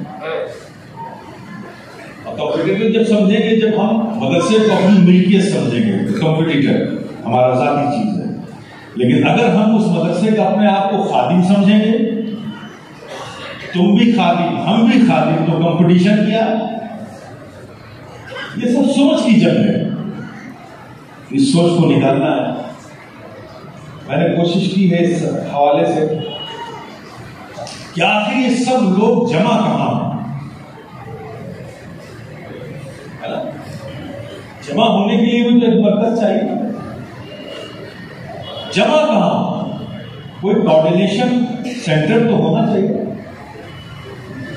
اور کمپٹیٹر جب سمجھیں گے جب ہم مدرسے کو اپنی ملکیت سمجھیں گے. کمپٹیٹر ہمارا ذاتی چیز ہے، لیکن اگر ہم اس مدرسے کا اپنے آپ کو خادم سمجھیں گے، تم بھی خادم ہم بھی خادم، تو کمپٹیشن کیا؟ یہ سب سوچ کی جنگ ہے. اس سوچ کو نکالنا ہے. میں نے کوشش کی ہے اس حوالے سے کہ آخر یہ سب لوگ جمع کہاں ہیں. جمع ہونے کے لیے بھی تو ایک مرکز چاہیے. جمع کہاں؟ کوئی کوآرڈینیشن سینٹر تو ہونا چاہیے.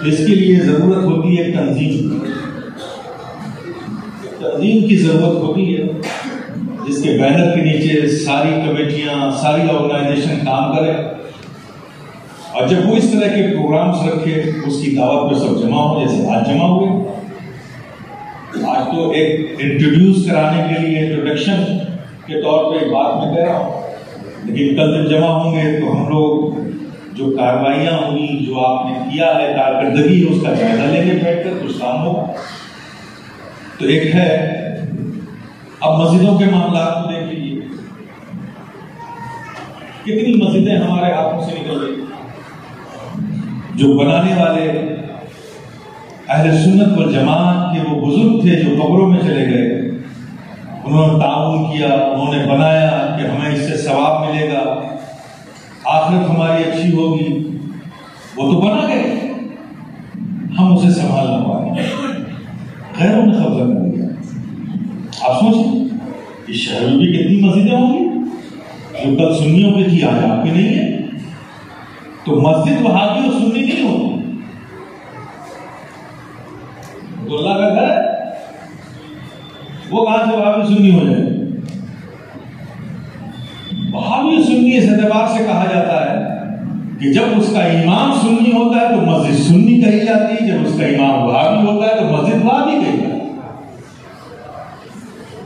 اس کے لیے ضرورت ہوتی ہے تنظیم کی ضرورت ہوتی ہے، جس کے بینر کے نیچے ساری کمیٹیاں، ساری آرگنائزیشن کام کرے. اور جب وہ اس طرح کے پروگرامز رکھے، اس کی دعوت پہ سب جمع ہو، جیسے آج جمع ہوئے. آج تو ایک انٹروڈیوس کرانے کے لیے، انٹروڈکشن کے طور پہ ایک بات میں کہہ رہا ہوں، لیکن کل جب جمع ہوں گے تو ہم لوگ جو کارروائیاں ہوئی، جو آپ نے کیا ہے، کارکردگی ہے، اس کا جائزہ لے کے بیٹھ کر کچھ کام ہوگا. تو ایک ہے، اب مسجدوں کے معاملات کو دیکھ لیجیے. کتنی مسجدیں ہمارے ہاتھوں سے نکل گئی. جو بنانے والے اہل سنت والجماعت کے وہ بزرگ تھے جو قبروں میں چلے گئے، انہوں نے تعاون کیا، انہوں نے بنایا کہ ہمیں اس سے ثواب ملے گا، آخرت ہماری اچھی ہوگی. وہ تو بنا گئے، ہم اسے سنبھال نہ پائے، غیروں نے قبضہ کر لیا. آپ سوچیں اس شہر میں بھی کتنی مسجدیں ہوں گی جو کل سنیوں پہ تھی، آج آپ کی نہیں ہے. تو مسجد وہابی اور سنی نہیں ہوتی، تو اللہ کا گھر ہے، وہ کہاں سے وہابی سنی ہو جائے. وہابی سنی اس اعتبار سے کہا جاتا ہے کہ جب اس کا امام سنی ہوتا ہے تو مسجد سنی کہی جاتی ہے، جب اس کا امام وہابی ہوتا ہے تو مسجد وہابی کہی جاتی ہے.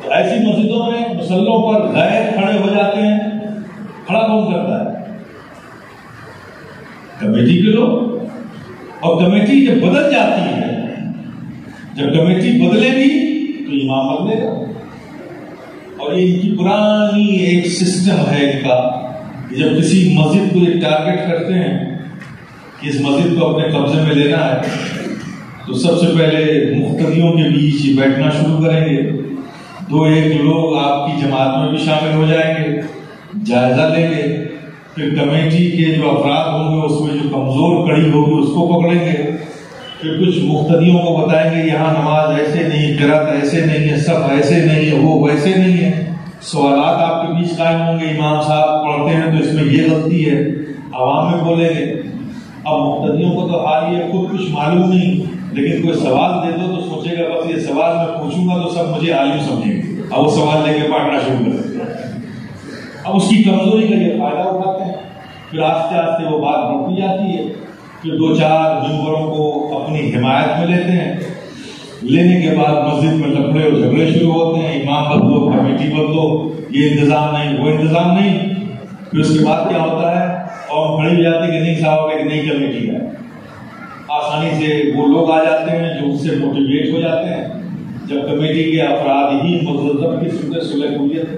تو ایسی مسجدوں میں مصلوں پر غیر کھڑے ہو جاتے ہیں. کھڑا کون کرتا ہے؟ کمیٹی کے لوگ. اور کمیٹی جب بدل جاتی ہے، جب کمیٹی بدلے گی تو امام بدلے گا. اور یہ ان کی پرانی ایک سسٹم ہے ان کا، جب کسی مسجد کو ایک ٹارگٹ کرتے ہیں کہ اس مسجد کو اپنے قبضے میں لینا ہے، تو سب سے پہلے مقتدیوں کے بیچ بیٹھنا شروع کریں گے. دو ایک لوگ آپ کی جماعت میں بھی شامل ہو جائیں گے، جائزہ لیں گے. پھر کمیٹی کے جو افراد ہوں گے اس میں جو کمزور کڑی ہوگی اس کو پکڑیں گے. پھر کچھ مقتدیوں کو بتائیں گے یہاں نماز ایسے نہیں، قرات ایسے نہیں ہے، صف ایسے نہیں ہے، وہ ویسے نہیں ہے. سوالات آپ کے بیچ قائم ہوں گے، امام صاحب پڑھتے ہیں تو اس میں یہ غلطی ہے، عوام میں بولیں گے. اب مقتدیوں کو تو حال یہ خود کچھ معلوم نہیں، لیکن کوئی سوال دے دو تو سوچے گا بس یہ سوال میں پوچھوں گا تو سب مجھے عالم سمجھیں گے. اب وہ سوال لے کے پڑھنا شروع کر دیں گے. اب اس کی کمزوری کا یہ فائدہ اٹھاتے ہیں. پھر آہستہ آہستہ وہ بات بڑھتی جاتی ہے. پھر دو چار ممبروں کو اپنی حمایت میں لیتے ہیں. لینے کے بعد مسجد میں لفڑے اور جھگڑے شروع ہوتے ہیں، امام بدلو، کمیٹی بدلو، یہ انتظام نہیں، وہ انتظام نہیں. پھر اس کے بعد کیا ہوتا ہے، قوم کھڑی ہو جاتی ہے کہ نہیں صاحب کہ نہیں کمیٹی ہے. آسانی سے وہ لوگ آ جاتے ہیں جو اس سے موٹیویٹ ہو جاتے ہیں. جب کمیٹی کے افراد ہی مذہب کی سلوکیت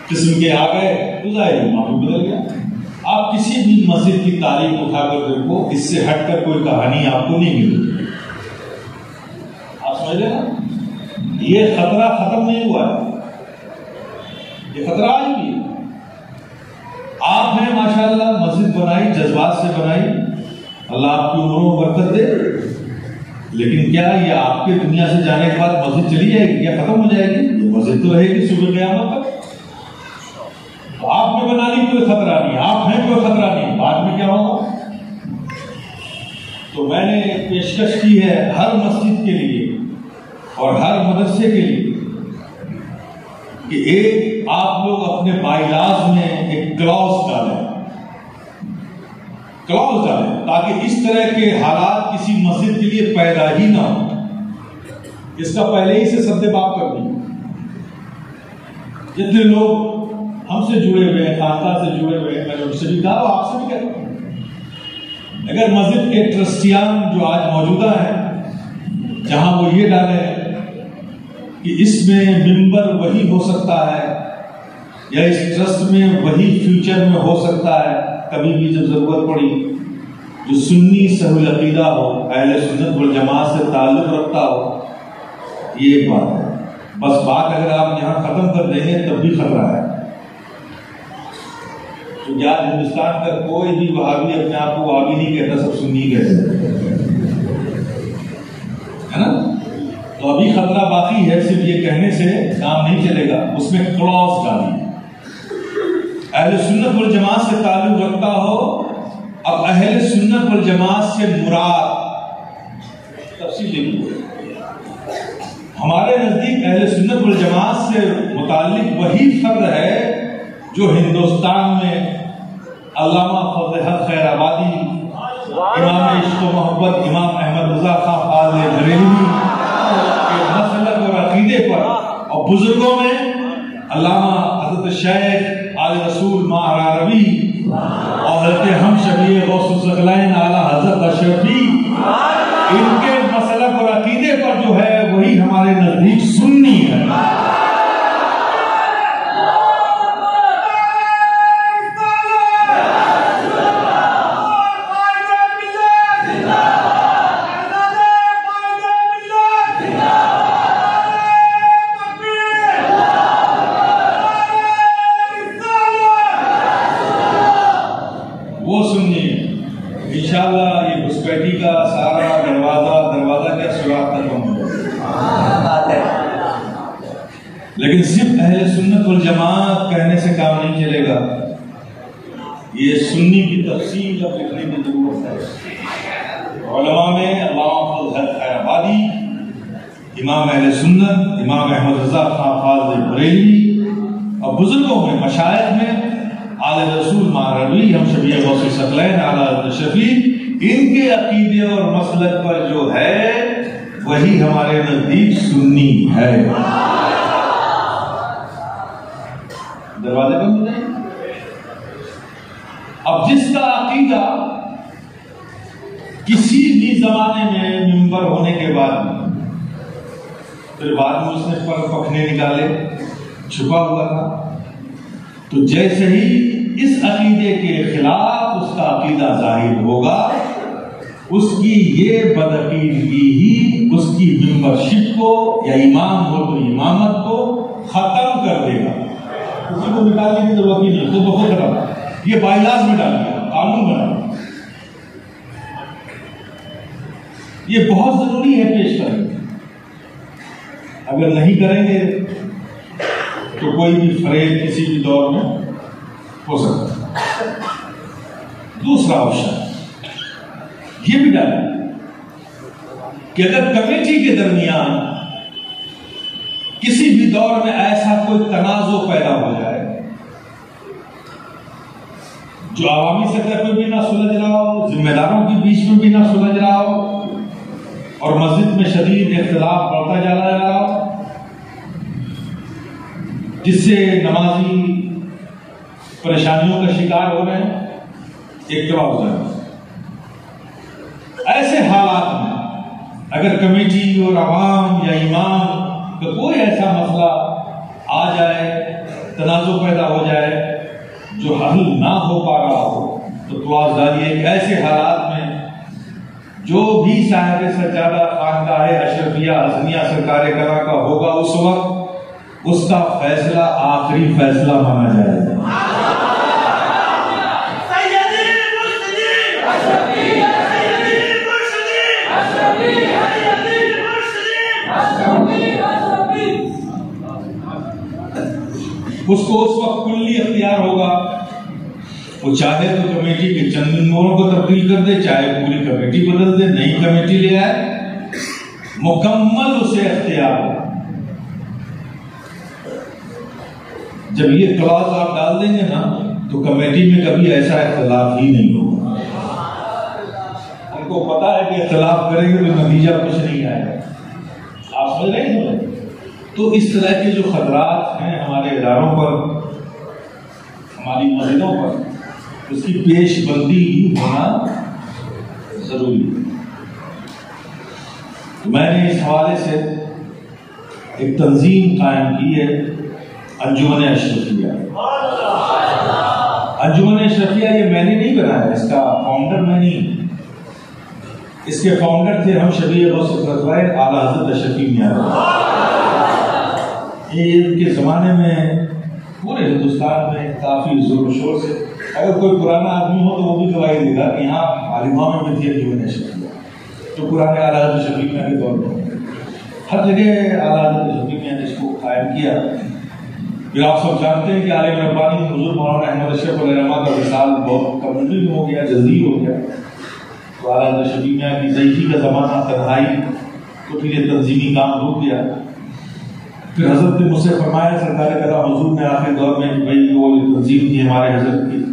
قسم کے آ گئے تو ظاہر معاملہ بدل گیا. آپ کسی بھی مسجد کی تاریخ اٹھا کر دیکھو، اس سے ہٹ کر کوئی کہانی آپ کو نہیں ملے. آپ سمجھ رہے نا؟ یہ خطرہ ختم نہیں ہوا ہے، یہ خطرہ آج بھی ہے. آپ نے ماشاءاللہ مسجد بنائی، جذبات سے بنائی، اللہ آپ کی عمروں میں برکت دے، لیکن کیا یہ آپ کے دنیا سے جانے کے بعد مسجد چلی جائے گی یا ختم ہو جائے گی؟ یہ مسجد تو رہے گی صبح قیامت تک. تو آپ نے بنا لی، کوئی خطرہ نہیں، آپ ہیں کوئی خطرہ نہیں، بعد میں کیا ہوگا؟ تو میں نے پیشکش کی ہے ہر مسجد کے لیے اور ہر مدرسے کے لیے کہ ایک آپ لوگ اپنے بائیلاز میں ایک کلاس ڈالیں تاکہ اس طرح کے حالات کسی مسجد کے لیے پیدا ہی نہ ہو. اس کا پہلے ہی سے سدباب کر دیں. جتنے لوگ ہم سے جڑے ہوئے ہیں، خاندان سے جڑے ہوئے ہیں، میں نے ان سے بھی کہا، آپ سے بھی کہتا ہوں، اگر مسجد کے ٹرسٹیان جو آج موجودہ ہیں جہاں وہ یہ ڈالیں کہ اس میں ممبر وہی ہو سکتا ہے یا اس ٹرسٹ میں وہی فیوچر میں ہو سکتا ہے کبھی بھی جب ضرورت پڑی، جو سنی صحیح عقیدہ ہو، اہل سنت والجماعت سے تعلق رکھتا ہو، یہ ایک بات ہے. بس بات اگر آپ یہاں ختم کر دیں گے تب بھی خطرہ ہے. تو آج ہندوستان کا کوئی بھی وہابی اپنے آپ کو وہابی نہیں کہتا، سب سنی کہتے ہے نا. تو ابھی خطرہ باقی ہے، صرف یہ کہنے سے کام نہیں چلے گا، اس میں کلاس ڈالی. اہل سنت والجماعت سے تعلق رکھتا ہو. اب اہل سنت والجماعت سے مراد تفصیل دیکھیے. ہمارے نزدیک اہل سنت والجماعت سے متعلق وہی فرد ہے جو ہندوستان میں علامہ فضل حق خیر آبادی، امام عشق و محبت امام احمد رضا خان فاضل بریلوی کے مسلک اور عقیدے پر، اور بزرگوں میں علامہ حضرت شیخ آل رسول ماہر روی اور حضرت ہم شبیہ غوث الثقلین اعلیٰ حضرت اشرفی، ان کے مسلک اور عقیدے پر جو ہے وہی ہمارے نزدیک سنی ہے. وہ سنیے انشاءاللہ یہ گھسپیٹی کا سارا دروازہ کیا سوراخ تک پہنچ جائے. لیکن صرف اہل سنت والجماعت کہنے سے کام نہیں چلے گا، یہ سنی کی تفصیل اب لکھنے کی ضرورت ہے. علماء میں علامہ فضل حق خیر آبادی، امام اہل سنت امام احمد رضا خان فاضل بریلوی، اور بزرگوں میں مشائخ میں آل رسول ماہروی، ہم شبیہ غوث الثقلین اعلیٰ حضرت اشرفی، ان کے عقیدے اور مسلک پر جو ہے وہی ہمارے نزدیک سنی ہے. دروازے بند ہو جائیں. اب جس کا عقیدہ کسی بھی زمانے میں ممبر ہونے کے بعد پھر بعد میں اس نے پر پکھنے نکالے، چھپا ہوا تھا، تو جیسے ہی اس عقیدے کے خلاف اس کا عقیدہ ظاہر ہوگا، اس کی یہ بدعقیدگی ہی اس کی ممبرشپ کو یا امام ہو تو امامت کو ختم کر دے گا. کسی کو نکالنے کی ضرورت ہی نہیں، خود بخود ختم. یہ بائیلاز میں ڈال دیا، قانون بنا. یہ بہت ضروری ہے پیش کریں. اگر نہیں کریں گے تو کوئی بھی فریب کسی بھی دور میں ہو سکتا ہے. دوسرا آپشن یہ بھی ڈالیں کہ اگر کمیٹی کے درمیان کسی بھی دور میں ایسا کوئی تنازع پیدا ہو جائے جو عوامی سطح پہ بھی نہ سلجھ رہا ہو، ذمہ داروں کے بیچ میں بھی نہ سلجھ رہا ہو، اور مسجد میں شدید اختلاف بڑھتا جا رہا ہو، جس سے نمازی پریشانیوں کا شکار ہو رہے ہیں، ایک کلاس ہے. ایسے حالات میں اگر کمیٹی اور عوام یا امام کا کوئی ایسا مسئلہ آ جائے، تنازع پیدا ہو جائے جو حل نہ ہو پا رہا ہو، تو کلاس ڈالیے کہ ایسے حالات میں جو بھی صاحب سجادہ خانقاہ اشرفیہ حسنیہ سرکار کلا کا ہوگا، اس وقت اس کا فیصلہ آخری فیصلہ مانا جائے گا۔ اس کو اس وقت کلی اختیار ہوگا، وہ چاہے تو کمیٹی کے چند ممبروں کو تبدیل کر دے، چاہے پوری کمیٹی بدل دے، نئی کمیٹی لے آئے، مکمل اسے اختیار ہو۔ جب یہ کلاس آپ ڈال دیں گے نا تو کمیٹی میں کبھی ایسا اختلاف ہی نہیں ہوگا۔ ان کو پتا ہے کہ اختلاف کریں گے تو نتیجہ کچھ نہیں آئے گا۔ آپ سمجھ رہے ہیں؟ تو اس طرح کے جو خطرات ہیں ہمارے اداروں پر، ہماری مسجدوں پر، اس کی پیش بندی ہونا ضروری ہے۔ تو میں نے اس حوالے سے ایک تنظیم قائم کی ہے، انجمن اشرفیہ۔ انجمن اشرفیہ یہ میں نے نہیں بنایا، اس کا فاؤنڈر میں نہیں، اس کے فاؤنڈر تھے ہم شبیہ غوث خطرائے اعلیٰ حضرت اشرفی میاں۔ یہ ان کے زمانے میں پورے ہندوستان میں کافی زور و شور سے، اگر کوئی پرانا آدمی ہو تو وہ بھی گواہی دے گا کہ یہاں عالموں میں بھی تھی انجمن اشرفیہ، جو پرانے اعلیٰ حضرت اشرفی میاں کے دور میں ہر جگہ اعلیٰ حضرت اشرفی میاں نے اس کو قائم کیا۔ پھر آپ سب جانتے ہیں کہ عالم ربانی حضور مولانا احمد اشرف علیہ رحمہ کا وصال بہت کمزوری میں ہو گیا، جلدی ہو گیا، تو اعلیٰ حضرت اشرفی میاں کی ضعیفی کا زمانہ، تنہائی، تو پھر یہ تنظیمی کام رک گیا۔ پھر حضرت نے مجھ سے فرمایا، سرکار کلا حضور نے آخر دور میں بھائی وہ تنظیم تھی ہمارے حضرت کی،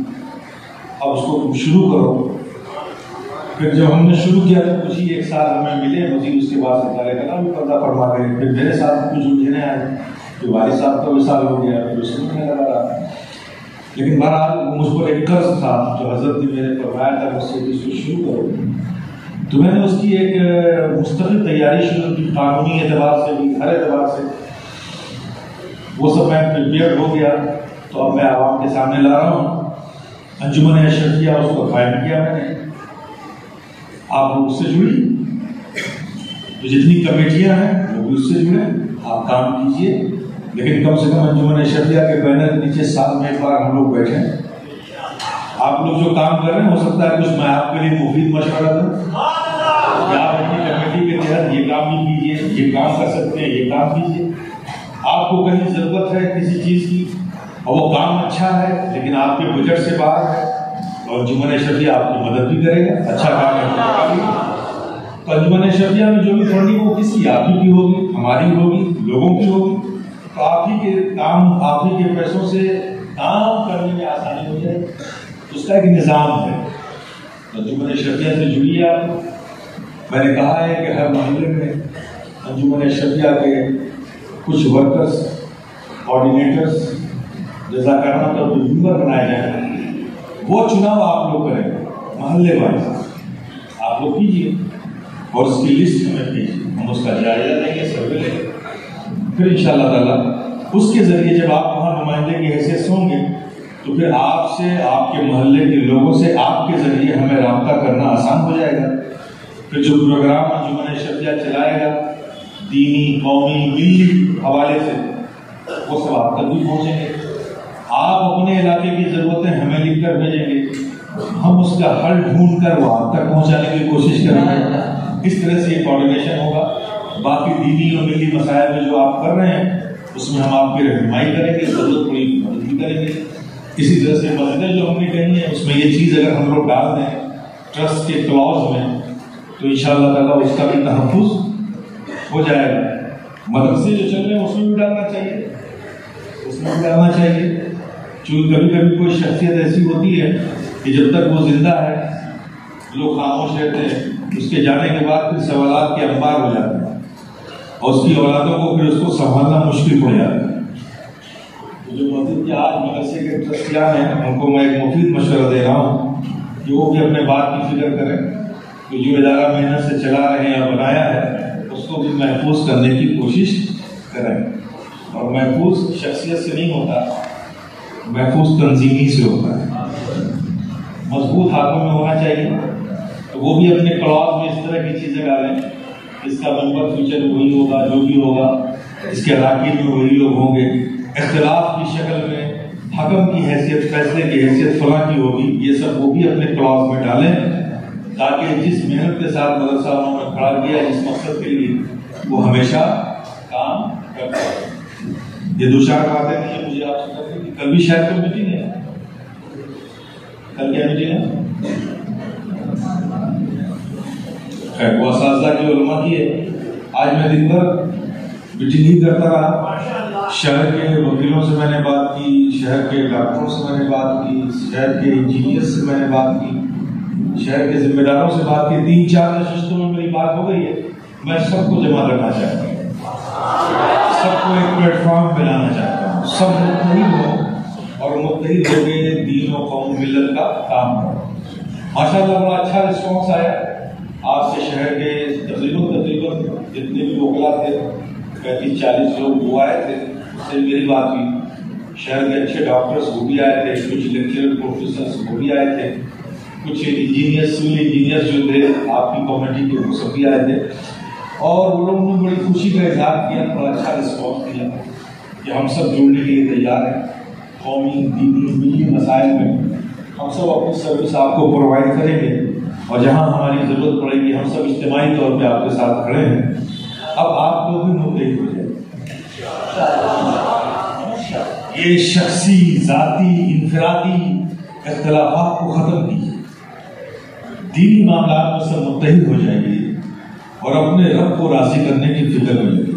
اب اس کو تم شروع کرو۔ پھر جب ہم نے شروع کیا تو کچھ ہی ایک سال ہمیں ملے، مزید اس کے بعد سرکار کلا بھی پردہ فرما گئے۔ پھر میرے ساتھ کچھ الجھنیں آئے، پھر والد صاحب کا وصال ہو گیا، پھر اس میں لگا رہا۔ لیکن بہرحال مجھ پر ایک قرض تھا جو حضرت نے میرے فرمایا تھا مجھ سے کہ اس کو شروع کرو، تو میں نے اس کی ایک مستقل تیاری شروع کی، قانونی اعتبار سے بھی، ہر اعتبار سے وہ سب میں پریپیئر ہو گیا۔ تو اب میں عوام کے سامنے لا رہا ہوں۔ انجمن اشرفیہ اس کو قائم کیا میں نے، آپ لوگ اس سے جڑی، تو جتنی کمیٹیاں ہیں وہ بھی اس سے جڑے، آپ کام کیجئے، لیکن کم سے کم انجمن اشرفیہ کے بینر کے نیچے سال میں ایک بار ہم لوگ بیٹھیں۔ آپ لوگ جو کام کر رہے ہیں ہو سکتا ہے کچھ میں آپ کے لیے مفید مشورہ دوں کہ آپ اپنی کمیٹی کے تحت یہ کام بھی کیجیے، یہ کام کر سکتے ہیں، یہ کام کیجیے۔ آپ کو کہیں ضرورت ہے کسی چیز کی اور وہ کام اچھا ہے لیکن آپ کے بجٹ سے باہر ہے، اور انجمن اشرفیہ آپ کی مدد بھی کرے گا، اچھا کام ہے۔ تو انجمن اشرفیہ میں جو بھی فنڈنگ ہو کس کی، آپ ہی کی ہوگی، ہماری ہوگی، لوگوں کی ہوگی، تو آپ ہی کے کام، آپ ہی کے پیسوں سے کام کرنے میں آسانی ہو جائے، اس کا ایک نظام ہے۔ انجمن اشرفیہ سے جڑیے آپ۔ میں نے کہا ہے کہ ہر محلے میں انجمن اشرفیہ کے کچھ ورکرز، کوآرڈینیٹرز، رضاکارانہ طور پر ممبر بنائے جائیں، وہ چناؤ آپ لوگ کریں محلے وائز، آپ لوگ کیجیے اور اس کی لسٹ ہمیں بھیجیے، ہم اس کا جائزہ لیں گے، سروے لیں گے، پھر انشاءاللہ تعالیٰ اس کے ذریعے جب آپ وہاں نمائندے کی حیثیت سے ہوں گے تو پھر آپ سے، آپ کے محلے کے لوگوں سے آپ کے ذریعے ہمیں رابطہ کرنا آسان ہو جائے گا۔ پھر جو پروگرام انجمن اشرفیہ چلائے گا دینی، قومی، ملی حوالے سے، وہ سب آپ تک بھی پہنچیں گے۔ آپ اپنے علاقے کی ضرورتیں ہمیں لکھ کر بھیجیں گے، ہم اس کا حل ڈھونڈ کر وہ آپ تک پہنچانے کی کوشش کریں گے۔ اس طرح سے یہ کوآرڈینیشن ہوگا۔ باقی دینی اور ملی مسائل میں جو آپ کر رہے ہیں اس میں ہم آپ کی رہنمائی کریں گے، ضرورت پڑی مدد بھی کریں گے۔ اسی طرح سے مسئلے جو ہم نے کہی ہیں اس میں یہ چیز اگر ہم لوگ ڈال دیں ٹرسٹ کے کلاز میں تو انشاءاللہ تعالیٰ اس کا بھی تحفظ ہو جائے گا۔ مدرسے جو چل رہے ہیں اس میں بھی ڈالنا چاہیے، اس میں بھی ڈالنا چاہیے، چونکہ کبھی کبھی کوئی شخصیت ایسی ہوتی ہے کہ جب تک وہ زندہ ہے لوگ خاموش رہتے ہیں، اس کے جانے کے بعد پھر سوالات کے انبار ہو جاتے ہیں اور اس کی اولادوں کو پھر اس کو سنبھالنا مشکل ہو جاتا ہے۔ جو مسجد کے آج مدرسے کے ٹرسٹیان ہیں ان کو میں ایک مفید مشورہ دے رہا ہوں کہ وہ بھی اپنے بات کی فکر کریں تو جو ادارہ محنت سے چلا رہے ہیں یا بنایا ہے اس کو بھی محفوظ کرنے کی کوشش کریں. اور محفوظ شخصیت سے نہیں ہوتا، محفوظ تنظیمی سے ہوتا ہے. مضبوط ہاتھوں میں ہونا چاہیے. تو وہ بھی اپنے کلاس میں اس طرح کی چیزیں ڈالیں، اس کا ممبر فیوچر وہی ہوگا، جو بھی ہوگا اس کے اراکین میں وہی لوگ ہوں گے. اختلاف کی شکل میں حکم کی حیثیت، فیصلے کی حیثیت فلاں کی ہوگی. یہ سب وہ بھی اپنے کلاس میں ڈالیں تاکہ جس محنت کے ساتھ مدرسہ انہوں نے کھڑا کیا جس مقصد کے لیے وہ ہمیشہ کام کرتا ہے. یہ دو چار باتیں نہیں مجھے آپ سے کرنی تھی. کل بھی شاید کوئی میٹنگ ہے. کل کیا میٹنگ ہے؟ خیر وہ اساتذہ کی علماء کی ہے. آج میں دن بھر میٹنگ ہی کرتا رہا. شہر کے وکیلوں سے میں نے بات کی، شہر کے ڈاکٹروں سے میں نے بات کی، شہر کے انجینئر سے میں نے بات کی، شہر کے ذمہ داروں سے بات کی. 3-4 نشستوں میں میری بات ہو گئی ہے. میں سب کو جمع کرنا چاہتا ہوں، سب کو ایک پلیٹ فارم پہ لانا چاہتا ہوں. سب متحد ہوں اور متحد ہو کے دین و قوم ملت کا کام کروں. ماشاءاللہ بڑا اچھا رسپانس آیا. آپ سے شہر کے تقریباً جتنے بھی وکلا تھے 35-40 لوگ وہ آئے تھے. اس سے میری بات ہوئی. شہر کے اچھے ڈاکٹرز وہ بھی آئے تھے، کچھ لیکچرر پروفیسرز وہ بھی آئے تھے، کچھ انجینئر سول انجینئر جو تھے آپ کی کمیونٹی کے وہ سب بھی آئے تھے. اور وہ لوگوں نے بڑی خوشی کا اظہار کیا، بڑا اچھا رسپانس دیا کہ ہم سب جڑنے کے لیے تیار ہیں. قومی دینی ملی مسائل میں ہم سب اپنی سروس آپ کو پرووائڈ کریں گے اور جہاں ہماری ضرورت پڑے گی ہم سب اجتماعی طور پہ آپ کے ساتھ کھڑے ہیں. اب آپ لوگ بھی متحد ہو جائیں. یہ شخصی ذاتی انفرادی اختلافات کو ختم کیجیے. دینی معاملات میں سب متحد ہو جائیں گے اور اپنے رب کو راضی کرنے کی فکر میں لگے.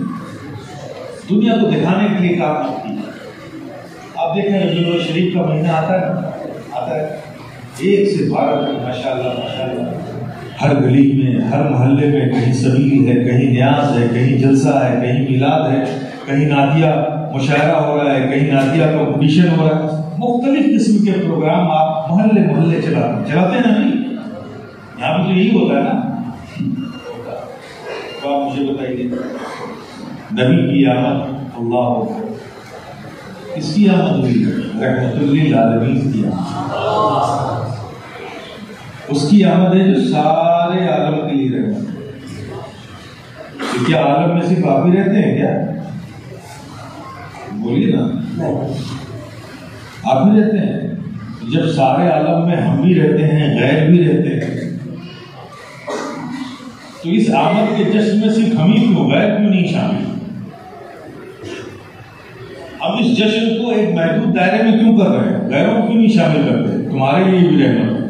دنیا کو دکھانے کے لیے کام مت کیجیے. آپ دیکھیں ربیع شریف کا مہینہ آتا ہے ایک سے 12 ماشاءاللہ ماشاءاللہ ہر گلی میں ہر محلے میں کہیں سبیل ہے، کہیں نیاز ہے، کہیں جلسہ ہے، کہیں میلاد ہے، کہیں نعتیہ مشاعرہ ہو رہا ہے، کہیں نعتیہ کمپٹیشن ہو رہا ہے. مختلف قسم کے پروگرام آپ محلے چلاتے ہیں نا. نہیں یہاں پہ تو یہی ہوتا ہے نا. تو آپ مجھے بتائیے نبی کی آمد اللہ اکبر کس کی آمد ہوئی؟ رحمت للعالمین کی آمد. اس کی آمد ہے جو سارے عالم کے لیے رحمت ہے. کیا عالم میں صرف آپ ہی رہتے ہیں کیا؟ بولیے نا. آپ بھی رہتے ہیں. جب سارے عالم میں ہم بھی رہتے ہیں، غیر بھی رہتے ہیں، تو اس آمد کے جشن میں صرف ہم ہی کیوں، غیر کیوں نہیں شامل؟ ہم اس جشن کو ایک محدود دائرے میں کیوں کر رہے ہیں؟ غیروں کو کیوں نہیں شامل کرتے؟ تمہارے لیے بھی رحمت.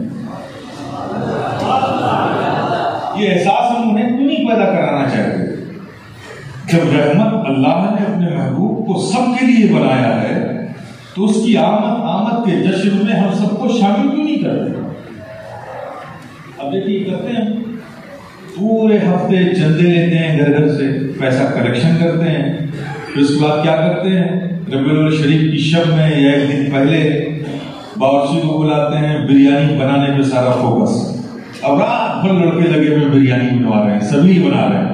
یہ احساس ہم انہیں کیوں نہیں پیدا کرانا چاہتے؟ جب رحمت اللہ نے اپنے محبوب کو سب کے لیے بنایا ہے تو اس کی آمد کے جشن میں ہم سب کو شامل کیوں نہیں کرتے؟ اب دیکھیے کرتے ہیں پورے ہفتے چندے لیتے ہیں، گھر گھر سے پیسہ کلیکشن کرتے ہیں. پھر اس کے بعد کیا کرتے ہیں؟ ربیع الاول شریف کی شب میں یا ایک دن پہلے باورچی کو بلاتے ہیں، بریانی بنانے پہ سارا فوکس. اب رات بھر لڑکے لگے ہوئے بریانی بنوا رہے ہیں، سبھی بنا رہے ہیں.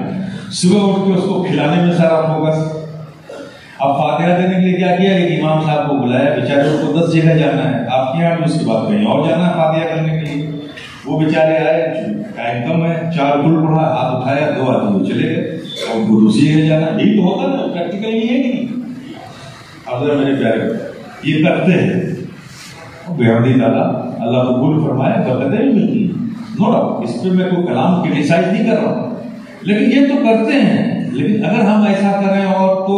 صبح اٹھ کے اس کو کھلانے میں سارا فوکس. اب فاتحہ دینے کے لیے کیا کیا؟ ایک امام صاحب کو بلایا، بیچارے اس کو 10 جگہ جانا ہے. آپ کے یہاں بھی اس کے بعد کہیں اور جانا ہے فاتحہ کرنے کے لیے. وہ بیچارے آئے، ٹائم کم ہے، 4 گل پڑھا، ہاتھ اٹھایا، 2 آدمی چلے گئے اور وہ دوسری جگہ جانا. یہی تو ہوتا نا، پریکٹیکل نہیں ہے کہ نہیں؟ اب ذرا میرے پیارے یہ کرتے ہیں بےحمدی تعالیٰ اللہ قبول فرمائے، برکتیں بھی ملتی ہیں. نو ڈاؤٹ، اس پہ میں کوئی کلام کرٹیسائز نہیں کر رہا ہوں، لیکن یہ تو کرتے ہیں. لیکن اگر ہم ایسا کریں اور تو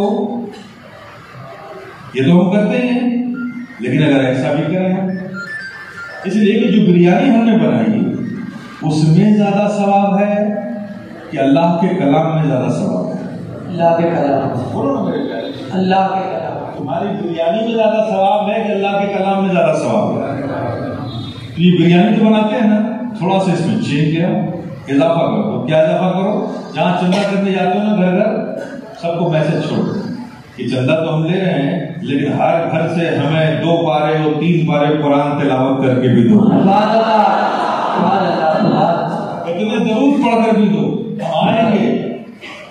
یہ تو ہم کرتے ہیں، لیکن اگر ایسا بھی کریں ہم، اس لیے کہ جو بریانی ہم نے بنائی اس میں زیادہ ثواب ہے کہ اللہ کے کلام میں زیادہ ثواب ہے؟ اللہ کے کلام. بولو نا میرے پیارے، اللہ کے کلام. تمہاری بریانی میں زیادہ ثواب ہے کہ اللہ کے کلام میں زیادہ ثواب ہے؟ تو یہ بریانی تو بناتے ہیں نا، تھوڑا سا اس میں چینج کیا، اضافہ کرو. کیا اضافہ کرو؟ جہاں چندہ کرنے جاتے ہو نا گھر گھر، سب کو میسج چھوڑو کہ چندہ تو ہم لے رہے ہیں لیکن ہر گھر سے ہمیں 2 پارے اور 3 پارے قرآن تلاوت کر کے بھی دو. اتنے درود پڑھ کر بھی دو، ہم آئیں گے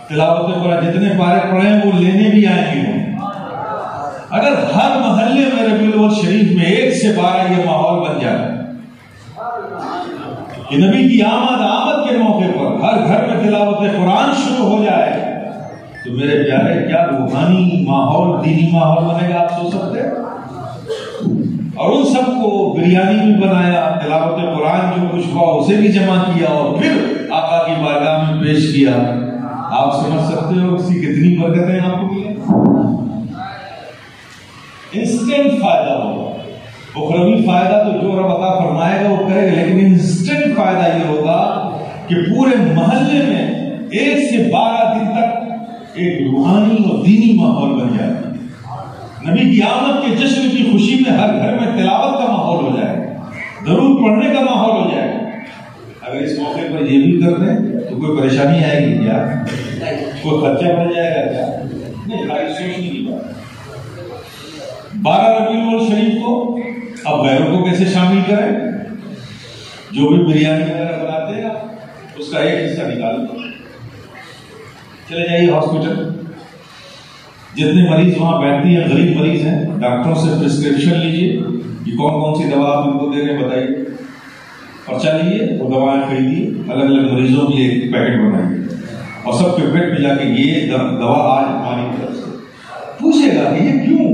تلاوت قرآن جتنے پارے پڑھے ہیں وہ لینے بھی آئیں گے۔ اگر ہر محلے میں ربیع الاول شریف میں 1 سے 12 یہ ماحول بن جائے کہ نبی کی آمد کے موقع پر ہر گھر میں تلاوت قرآن شروع ہو جائے تو میرے پیارے کیا روحانی ماحول، دینی ماحول بنے گا، آپ سوچ سکتے ہیں؟ اور ان سب کو بریانی بھی بنایا، تلاوت قرآن جو کچھ ہوا اسے بھی جمع کیا اور پھر آقا کی بارگاہ میں پیش کیا۔ آپ سمجھ سکتے ہو اس کی کتنی برکتیں آپ کو ملیں؟ انسٹنٹ فائدہ ہوگا، اخروی فائدہ تو جو رب عطا فرمائے گا وہ کرے گا، لیکن انسٹنٹ فائدہ یہ ہوگا کہ پورے محلے میں 1 سے 12 دن تک ایک روحانی اور دینی ماحول بن جائے گا۔ نبی کی آمد کے جشن کی خوشی میں ہر گھر میں تلاوت کا ماحول ہو جائے گا، درود پڑھنے کا ماحول ہو جائے گا۔ اگر اس موقع پر یہ بھی کر دیں تو کوئی پریشانی آئے گی کیا؟ کوئی خرچہ بڑھ جائے گا کیا؟ نہیں، خالی سوچنے کی بات۔ 12 ربیع الاول شریف کو اب غیروں کو کیسے شامل کریں؟ جو بھی بریانی وغیرہ بناتے ہیں اس کا ایک حصہ نکال دو، چلے جائیے ہاسپٹل، جتنے مریض وہاں بیٹھتی ہیں غریب مریض ہیں، ڈاکٹروں سے پرسکرپشن لیجیے کہ کون سے دوا آپ ان کو دے رہے ہیں بتائیے، پرچہ لیجیے وہ دوائیں خریدیے، الگ الگ مریضوں کے لیے ایک پیکٹ بنائیے اور سب کے پیٹ میں جا کے یہ دوا آج ہماری طرف سے پوچھے گا کہ یہ کیوں؟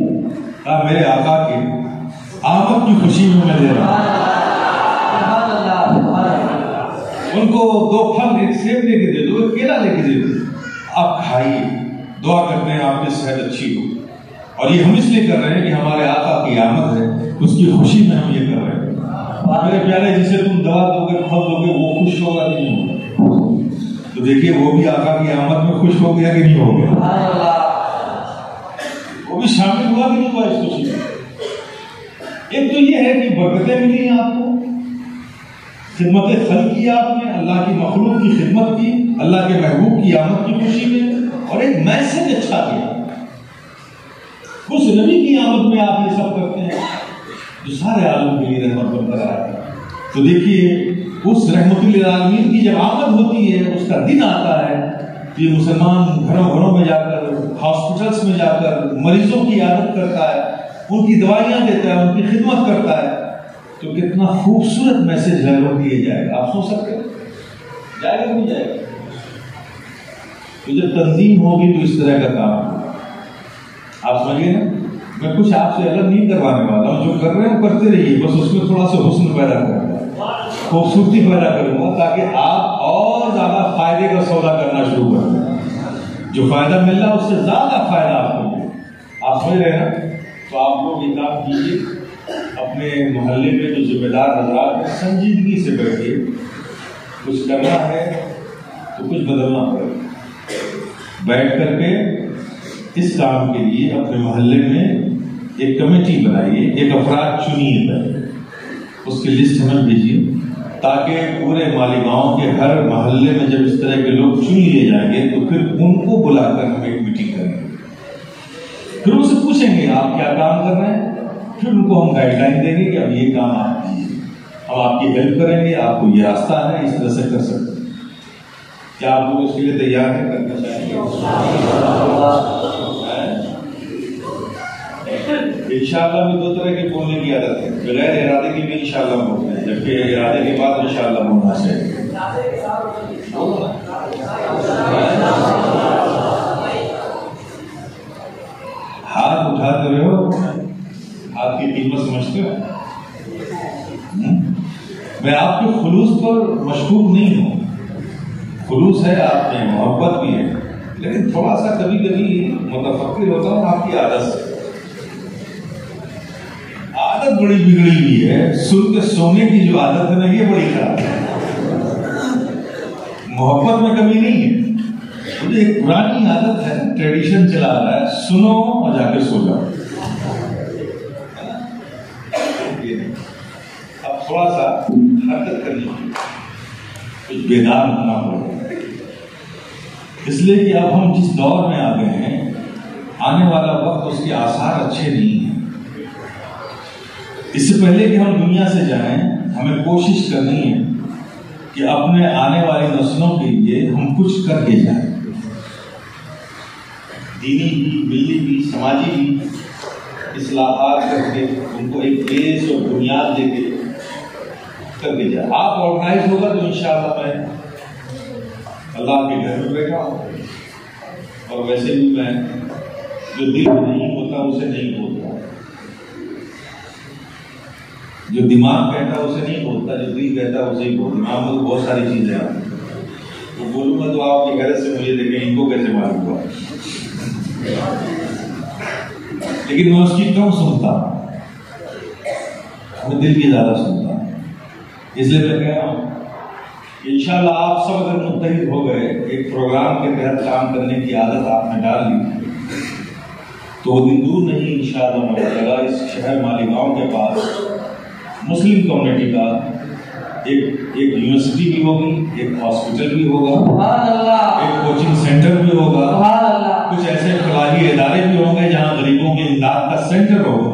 میرے آقا کے آمد کی خوشی میں دے رہا ہوں۔ ان کو 2 پھل، ایک سیب لے کے دے دو، ایک کیلا لے کے دے دو، آپ کھائیے، دعا کرتے ہیں آپ کی صحت اچھی ہو۔ اور یہ ہم اس لیے کر رہے ہیں کہ ہمارے آقا کی آمد ہے، اس کی خوشی میں ہم یہ کر رہے ہیں۔ میرے پیارے جسے تم دوا دو گے، پھل دو گے، وہ خوش ہوگا کہ نہیں ہوگا؟ تو دیکھیے وہ بھی آقا کی آمد میں خوش ہو گیا کہ نہیں ہو گیا؟ وہ بھی شامل ہوا کہ نہیں ہوا اس خوشی میں؟ ایک تو یہ ہے کہ برکتیں ملی ہیں آپ کو، خدمت خلق کی آپ نے، اللہ کی مخلوق کی خدمت کی، اللہ کے محبوب کی آمد کی خوشی میں، اور ایک میسج اچھا دیا۔ اس نبی کی آمد میں آپ یہ سب کرتے ہیں جو سارے عالم کے لیے رحمت بن کر آیا ہے۔ تو دیکھیے اس رحمت للعالمین کی جب آمد ہوتی ہے، اس کا دن آتا ہے، یہ مسلمان گھروں گھروں میں جا کر، ہاسپٹلس میں جا کر مریضوں کی عیادت کرتا ہے، ان کی دوائیاں دیتا ہے، ان کی خدمت کرتا ہے، تو کتنا خوبصورت میسج غیروں کو دیا جائے گا۔ آپ سوچ سکتے ہیں جائے گا نہیں جائے گا؟ تو جب تنظیم ہوگی تو اس طرح کا کام ہوگا، آپ سمجھیے نا۔ میں کچھ آپ سے الگ نہیں کروانے والا ہوں، جو کر رہے ہیں کرتے رہیے، بس اس میں تھوڑا سا حسن پیدا کروں گا، خوبصورتی پیدا کروں گا، تاکہ آپ اور زیادہ فائدے کا سودا کرنا شروع کر دیں۔ جو فائدہ مل رہا ہے اس سے زیادہ فائدہ آپ کو ملے، آپ سمجھ رہے ہیں نا؟ تو آپ لوگ یہ کام کیجیے، اپنے محلے میں جو ذمہ دار حضرات ہیں سنجیدگی سے بیٹھیے، کچھ کرنا ہے تو کچھ بدلنا پڑے، بیٹھ کر کے اس کام کے لیے اپنے محلے میں ایک کمیٹی بنائیے، ایک افراد چنیے پہلے، اس کی لسٹ ہمیں بھیجیے، تاکہ پورے مالیگاؤں کے ہر محلے میں جب اس طرح کے لوگ چن لیے جائیں گے تو پھر ان کو بلا کر ہم ایک میٹنگ کریں گے، پھر ان سے پوچھیں گے آپ کیا کام کر رہے ہیں، پھر ان کو ہم گائیڈ لائن دیں گے کہ اب یہ کام آپ کیجیے، ہم آپ کی ہیلپ کریں گے، آپ کو یہ راستہ ہے، اس طرح سے کر سکتے ہیں۔ کیا آپ لوگ اس کے لیے تیار ہیں؟ کرنا چاہیں گے؟ انشاءاللہ بھی 2 طرح کے بولنے کی عادت ہے، بغیر ارادے کی بھی انشاءاللہ بولتے ہیں، جبکہ ارادے کے بعد انشاءاللہ بولنا چاہیے۔ ہاتھ اٹھاتے رہے ہو، ہاتھ کی قیمت سمجھتے ہو؟ میں آپ کے خلوص پر مشکوک نہیں ہوں، خلوص ہے آپ میں، محبت بھی ہے، لیکن تھوڑا سا کبھی کبھی متفکر ہوتا ہوں آپ کی عادت سے، عادت بڑی بگڑی ہوئی ہے، سن کے سونے کی جو عادت ہے نا یہ بڑی خراب ہے، محبت میں کمی نہیں ہے، مجھے ایک پرانی عادت ہے، ٹریڈیشن چلا رہا ہے، سنو اور جا کے سو جاؤ، اب تھوڑا سا حرکت کرنی چاہیے، کچھ بیدار ہونا پڑے، اس لیے کہ اب ہم جس دور میں آ گئے ہیں، آنے والا وقت اس کے آثار اچھے نہیں ہیں۔ اس سے پہلے کہ ہم دنیا سے جائیں، ہمیں کوشش کرنی ہے کہ اپنے آنے والی نسلوں کے لیے ہم کچھ کر کے جائیں، دینی بھی، ملی بھی، سماجی بھی اصلاحات کر کے ان کو ایک بیس اور بنیاد دے کے کر کے جائیں۔ آپ آرگنائز ہوگا تو انشاءاللہ میں اللہ کے گھر میں بیٹھا ہوں، اور ویسے بھی میں جو دل میں نہیں ہوتا اسے نہیں بولتا، جو دماغ کہتا اسے نہیں بولتا، جو دل کہتا اسے ہی بولتا۔ دماغ میں تو بہت ساری چیزیں ہیں، تو بولوں گا تو آپ کی غرض سے مجھے دیکھیں ان کو کیسے معلوم ہوا، لیکن میں اس کی کم سنتا، میں دل کی زیادہ سنتا، اس لیے میں کہہ رہا ہوں کہ انشاءاللہ آپ سب اگر متحد ہو گئے، ایک پروگرام کے تحت کام کرنے کی عادت آپ نے ڈال لی، تو وہ دن دور نہیں انشاءاللہ اس شہر مالیگاؤں کے پاس مسلم کمیونٹی کا ایک یونیورسٹی بھی ہوگی، ایک ہاسپٹل بھی ہوگا، ایک کوچنگ سینٹر بھی ہوگا، کچھ ایسے فلاحی ادارے بھی ہوں گے جہاں غریبوں کی امداد کا سینٹر ہوگا۔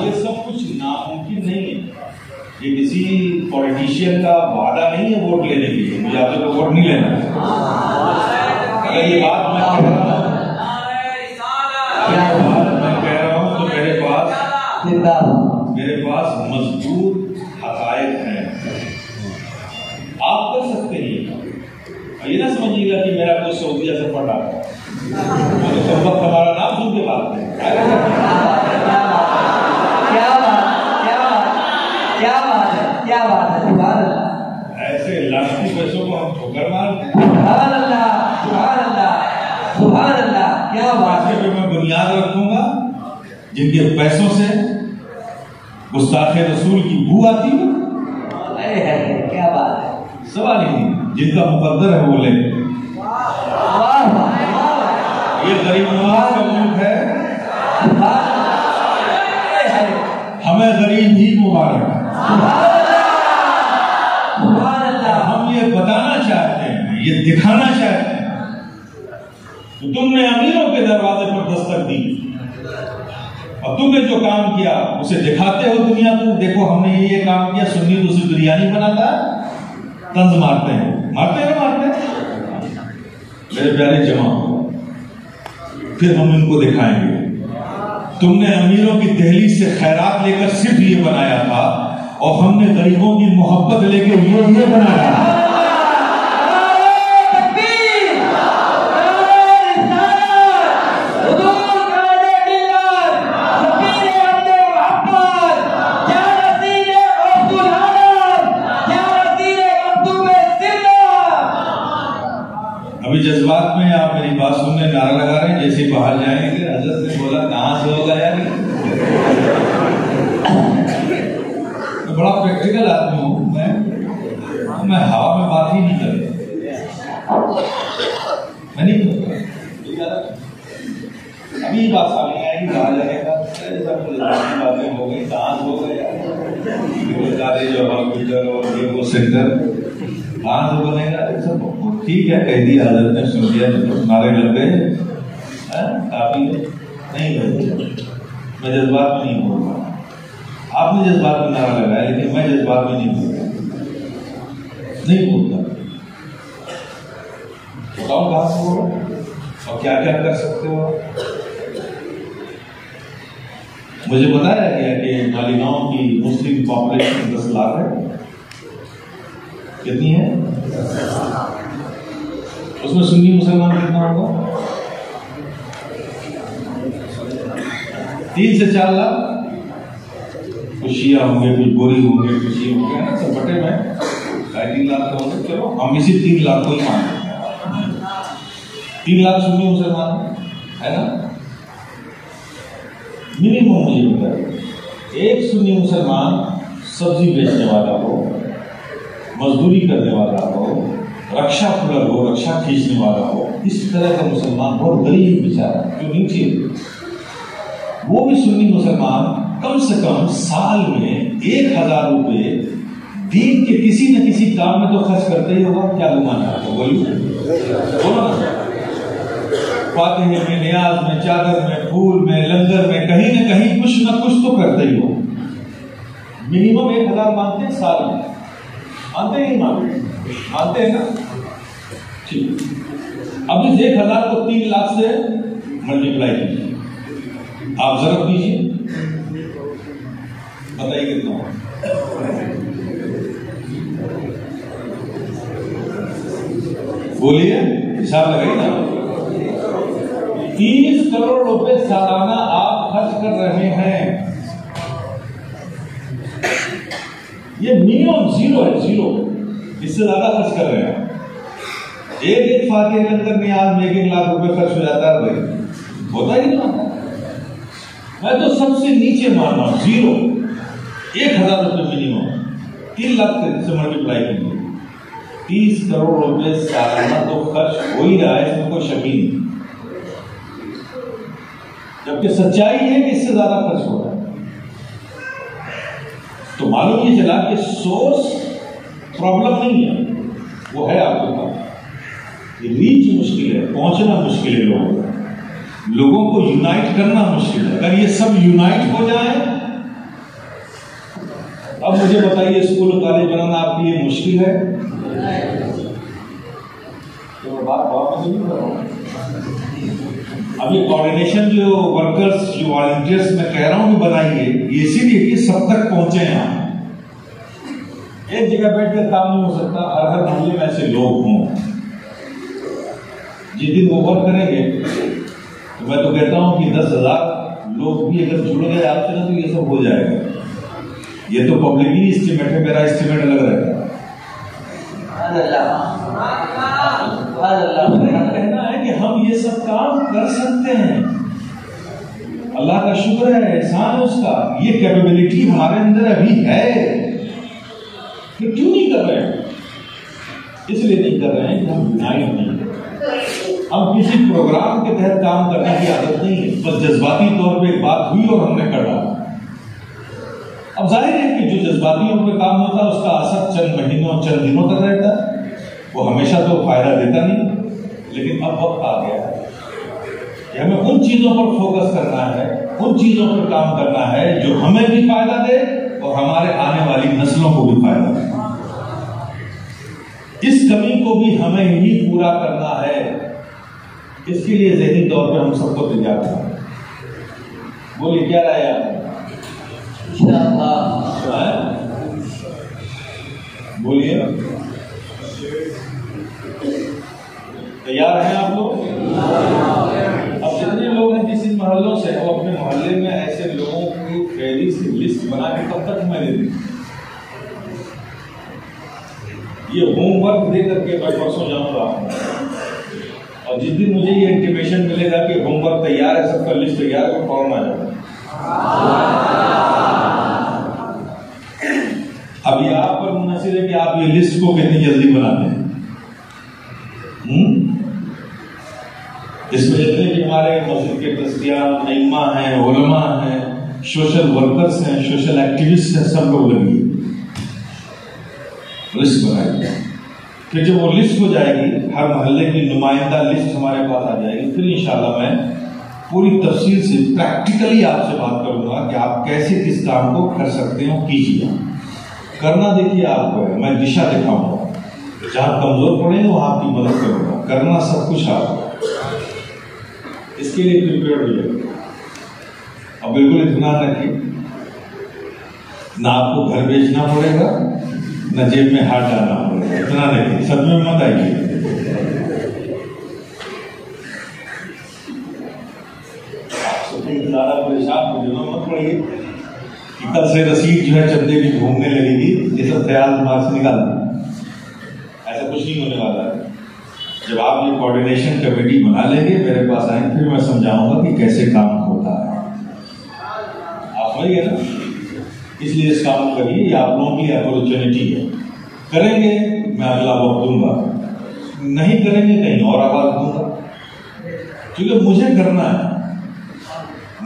یہ سب کچھ ناممکن نہیں ہے، یہ کسی پولیٹیشین کا وعدہ نہیں ہے ووٹ لینے کے لیے، مجھے آپ کو ووٹ نہیں لینا ہے۔ اگر یہ بات میں کہہ رہا ہوں تو میرے پاس مضبوط حقائق ہیں، آپ کر سکتے ہیں۔ یہ نہ سمجھیے گا کہ میرا کوئی سعودیہ سے پڑھ رہا ہے، تو وقت ہمارا نام سن کے بات ہے۔ کیا بات ہے، سبحان اللہ۔ ایسے لاشتی پیسوں کو ہم ٹھوکر مارتے ہیں۔ سبحان اللہ، سبحان اللہ، سبحان اللہ، کیا بات ہے۔ ایسے پہ میں بنیاد رکھوں گا جن کے پیسوں سے گستاخ رسول کی بو آتی ہو، کیا بات ہے، سوال ہی نہیں، جن کا مقدر ہے وہ لے۔ یہ غریب نواز کا ملک ہے، ہمیں غریب ہی مبارک ہے۔ ہم یہ بتانا چاہتے ہیں، یہ دکھانا چاہتے ہیں کہ تم نے امیروں کے دروازے پر دستک دی اور تم نے جو کام کیا اسے دکھاتے ہو دنیا کو، دیکھو ہم نے یہ کام کیا، سنی تو اسے بریانی بناتا ہے، طنز مارتے ہیں، مارتے ہیں مارتے ہیں۔ میرے پیارے جماع، پھر ہم ان کو دکھائیں گے۔ تم نے امیروں کی دہلیز سے خیرات لے کر صرف یہ بنایا تھا، اور ہم نے غریبوں کی محبت لے کے یہ بنایا۔ ابھی جذبات میں آپ میری بات سننے نعرہ لگا رہے ہیں، جیسے باہر جائیں گے حضرت نے بولا کہاں سے ہوگا یار، میں بڑا پریکٹیکل آدمی ہوں، میں ہوا میں بات ہی نہیں کرتا، میں نہیں کرتا۔ ابھی بات سامنے آئے گی، کہا جائے گا باتیں ہو گئی، کہاں سے ہو گئے جو ہاسپٹل اور یہ وہ سینٹر کہاں سے بنے گا، سب ٹھیک ہے، کہہ دیا حضرت نے، سن لیا، نعرے لگ گئے، کافی نہیں بھائی، میں جذبات میں نہیں بول رہا، آپ نے جذبات میں نعرہ لگایا، لیکن میں جذبات میں نہیں بولتا، نہیں بولتا۔ بتاؤ کہاں سے ہو اور کیا کیا کر سکتے ہو۔ مجھے بتایا گیا کہ مالیگاؤں کی مسلم پاپولیشن 10 لاکھ ہے، کتنی ہے؟ اس میں سنی مسلمان کتنا ہوگا؟ 3 سے 4 لاکھ، کچھ شیعہ ہوں گے، کچھ گوری ہوں گے، کچھ یہ ہوں گے نا، سب بٹے میں 2.5-3 لاکھ کا ہوں گے۔ چلو ہم اسی 3 لاکھ کو ہی مانتے ہیں، 3 لاکھ سنی مسلمان ہے نا، منیمم مجھے بتائیے ایک سنی مسلمان سبزی بیچنے والا ہو، مزدوری کرنے والا ہو، رکشا پلر ہو، رکشا کھینچنے والا ہو، اس طرح کا مسلمان بہت غریب بیچارہ جو نہیں تھی، وہ بھی سنی مسلمان کم سے کم سال میں 1000 روپے دین کے کسی نہ کسی کام میں تو خرچ کرتے ہی ہوگا۔ کیا گمان ہے آپ کو؟ بولیے، فاتحے میں، نیاز میں، چادر میں، پھول میں، لنگر میں، کہیں نہ کہیں کچھ نہ کچھ تو کرتے ہی ہو۔ منیمم 1000 مانتے ہیں سال میں، مانتے ہیں مانتے ہیں نا؟ ٹھیک، اب اس 1000 کو 3 لاکھ سے ملٹیپلائی کیجیے، آپ ضرب دیجیے، بتائیے کتنا ہو؟ بولیے، حساب لگائیے نا۔ 30 کروڑ روپے سالانہ آپ خرچ کر رہے ہیں، یہ منیمم زیرو ہے، زیرو، اس سے زیادہ خرچ کر رہے ہیں۔ ایک فاتح لنگر نیاز میں 1 لاکھ روپے خرچ ہو جاتا ہے بھائی، ہوتا ہی نہیں۔ میں تو سب سے نیچے مان رہا ہوں، زیرو، 1000 روپے منیمم، 3 لاکھ سے ملٹیپلائی کیجیے، 30 کروڑ روپے سالانہ تو خرچ ہو ہی رہا ہے، اس میں کوئی شک ہی نہیں، جبکہ سچائی ہے کہ اس سے زیادہ خرچ ہو رہا ہے۔ تو معلوم یہ چلا کہ سورس پرابلم نہیں ہے، وہ ہے آپ کے پاس، یہ ریچ مشکل ہے، پہنچنا مشکل ہے، لوگوں کو یونائٹ کرنا مشکل ہے۔ اگر یہ سب یونائٹ ہو جائیں، اب مجھے بتائیے اسکول کالج بنانا آپ کے لیے مشکل ہے؟ تو میں بات نہیں کر رہا ہوں۔ اب یہ کوآرڈینیشن جو ورکرز، جو والنٹیئرس میں کہہ رہا ہوں کہ بنائیے، یہ اسی لیے کہ سب تک پہنچے ہیں۔ ایک جگہ بیٹھ کر کام نہیں ہو سکتا، ہر محلے میں ایسے لوگ ہوں، جس دن وہ ورک کریں گے تو میں تو کہتا ہوں کہ 10,000 لوگ بھی اگر جڑ گئے آپ سے نا تو یہ سب ہو جائے گا۔ یہ تو پبلکلی اسٹیمیٹ ہے، میرا اسٹیمیٹ الگ رہتا ہے۔ کہنا ہے کہ ہم یہ سب کام کر سکتے ہیں، اللہ کا شکر ہے، احسان ہے اس کا، یہ کیپیبلٹی ہمارے اندر ابھی ہے، پھر کیوں نہیں کر رہے ہیں؟ اس لیے نہیں کر رہے ہیں کہ ہم یونائٹ نہیں ہیں، ہم کسی پروگرام کے تحت کام کرنے کی عادت نہیں ہے، بس جذباتی طور پہ ایک بات ہوئی اور ہم نے کر ڈالا۔ اب ظاہر ہے کہ جو جذباتیوں پہ کام ہوتا ہے اس کا اثر چند مہینوں چند دنوں تک رہتا ہے، وہ ہمیشہ تو فائدہ دیتا نہیں، لیکن اب وقت آ گیا ہے کہ ہمیں ان چیزوں پر فوکس کرنا ہے، ان چیزوں پر کام کرنا ہے جو ہمیں بھی فائدہ دے اور ہمارے آنے والی نسلوں کو بھی فائدہ دے۔ اس کمی کو بھی ہمیں ہی پورا کرنا ہے، اس کے لیے ذہنی طور پہ ہم سب کو تیار کرنا ہے۔ بولیے کیا رائے آپ؟ بولیے، تیار ہیں آپ لوگ؟ اب جتنے لوگ ہیں جس محلوں سے، وہ اپنے محلے میں ایسے لوگوں کی فہرست لسٹ بنا کے کب تک میں دے دیں؟ یہ ہوم ورک دے کر کے میں پرسوں جاؤں گا، اور جس دن مجھے یہ انٹیمیشن ملے گا کہ ہوم ورک تیار ہے، سب کا لسٹ تیار ہے، میں فوراً آ جاؤں گا۔ اب یہ آپ پر منحصر ہے کہ آپ یہ لسٹ کو کتنی جلدی بناتے ہیں۔ اس میں جتنے بھی ہمارے مسجد کے ٹرسٹیان، ائمہ ہیں، علماء ہیں، سوشل ورکرز ہیں، سوشل ایکٹیوسٹ ہیں، سب لوگ لگیے، لسٹ بنائیے۔ پھر جب وہ لسٹ ہو جائے گی، ہر محلے کی نمائندہ لسٹ ہمارے پاس آ جائے گی، پھر انشاءاللہ میں پوری تفصیل سے پریکٹیکلی آپ سے بات کروں گا کہ آپ کیسے کس کام کو کر سکتے ہو، کیجیے۔ کرنا دیکھیے آپ کو ہے، میں دشا دکھاؤں گا، جہاں کمزور پڑے گا وہاں آپ کی مدد کروں گا، کرنا سب کچھ آپ کو، اس کے لیے پریپیئر ہو جائے۔ اب بالکل اطمینان رکھیے، نہ آپ کو گھر بیچنا پڑے گا، نہ جیب میں ہاتھ ڈالنا پڑے گا، اطمینان رکھیے، صدمے میں مت آئیے۔ زیادہ پریشان ہو جانا مت پڑیے کہ کل سے رسید جو ہے چندے کی گھومنے لگے گی، یہ سب خیال دماغ سے نکال دیں، ایسا کچھ نہیں ہونے والا ہے۔ جب آپ یہ کوآرڈینیشن کمیٹی بنا لیں گے، میرے پاس آئیں، پھر میں سمجھاؤں گا کہ کیسے کام ہوتا ہے۔ آپ سمجھ گئے نا؟ اس لیے اس کام کو کریے، یہ آپ لوگوں کی اپورچونیٹی ہے۔ کریں گے میں اگلا وقت دوں گا، نہیں کریں گے کہیں اور آواز دوں گا، کیونکہ مجھے کرنا ہے۔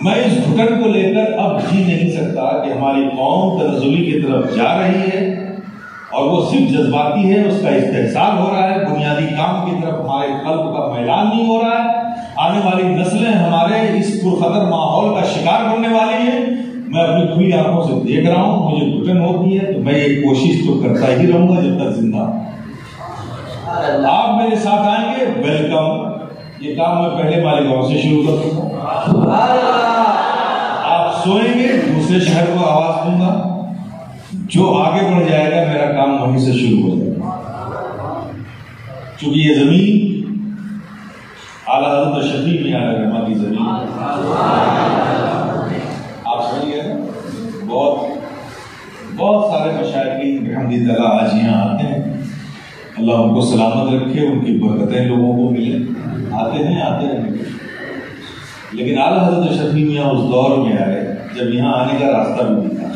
میں اس گھٹن کو لے کر اب جی نہیں سکتا کہ ہماری قوم تنزلی کی طرف جا رہی ہے اور وہ صرف جذباتی ہے، اس کا استحصال ہو رہا ہے، بنیادی کام کی طرف ہمارے قلب کا میلان نہیں ہو رہا ہے، آنے والی نسلیں ہمارے اس پرخطر ماحول کا شکار ہونے والی ہیں۔ میں اپنی کھلی آنکھوں سے دیکھ رہا ہوں، مجھے گھٹن ہوتی ہے، تو میں یہ کوشش تو کرتا ہی رہوں گا جب تک زندہ ہوں۔ آپ میرے ساتھ آئیں گے، ویلکم۔ یہ کام میں پہلے مالیگاؤں سے شروع کر دوں گا۔ آپ سوئیں گے، دوسرے شہر کو آواز دوں گا، جو آگے بڑھ جائے گا میرا کام وہیں سے شروع ہو جائے گا۔ چونکہ یہ زمین اعلیٰ حضرت شفیع میں علیہ رحمہ کی زمین، آپ سمجھ گئے نا؟ بہت سارے مشائخین بحمد تعالیٰ آج یہاں آتے ہیں، اللہ ان کو سلامت رکھے، ان کی برکتیں لوگوں کو ملیں۔ آتے رہیں گے، لیکن اعلیٰ حضرت شفیع میاں اس دور میں آئے جب یہاں آنے کا راستہ بھی نہیں تھا۔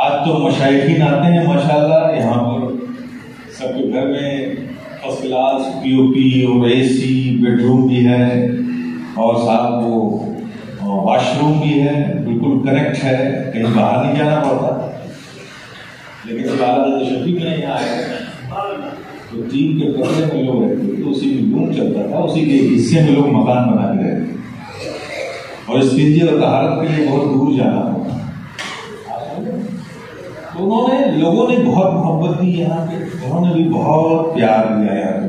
آج تو مشائخین آتے ہیں ماشاءاللہ، یہاں پر سب کے گھر میں فرسٹ کلاس پی او پی اور اے سی، بیڈ روم بھی ہے، اور ساتھ وہ واش روم بھی ہے، بالکل کریکٹ ہے، کہیں باہر نہیں جانا پڑتا۔ لیکن جب اعلیٰ حضرت شفیع میں یہاں آئے تو ٹیم کے کمرے میں لوگ رہتے تھے، اسی میں روم چلتا تھا، اسی کے حصے میں لوگ مکان بنا کے رہتے تھے، اور استنجے اور طہارت کے لیے بہت دور جانا پڑتا۔ تو لوگوں نے بہت محبت دی یہاں پہ، انہوں نے بھی بہت پیار دیا یہاں پہ،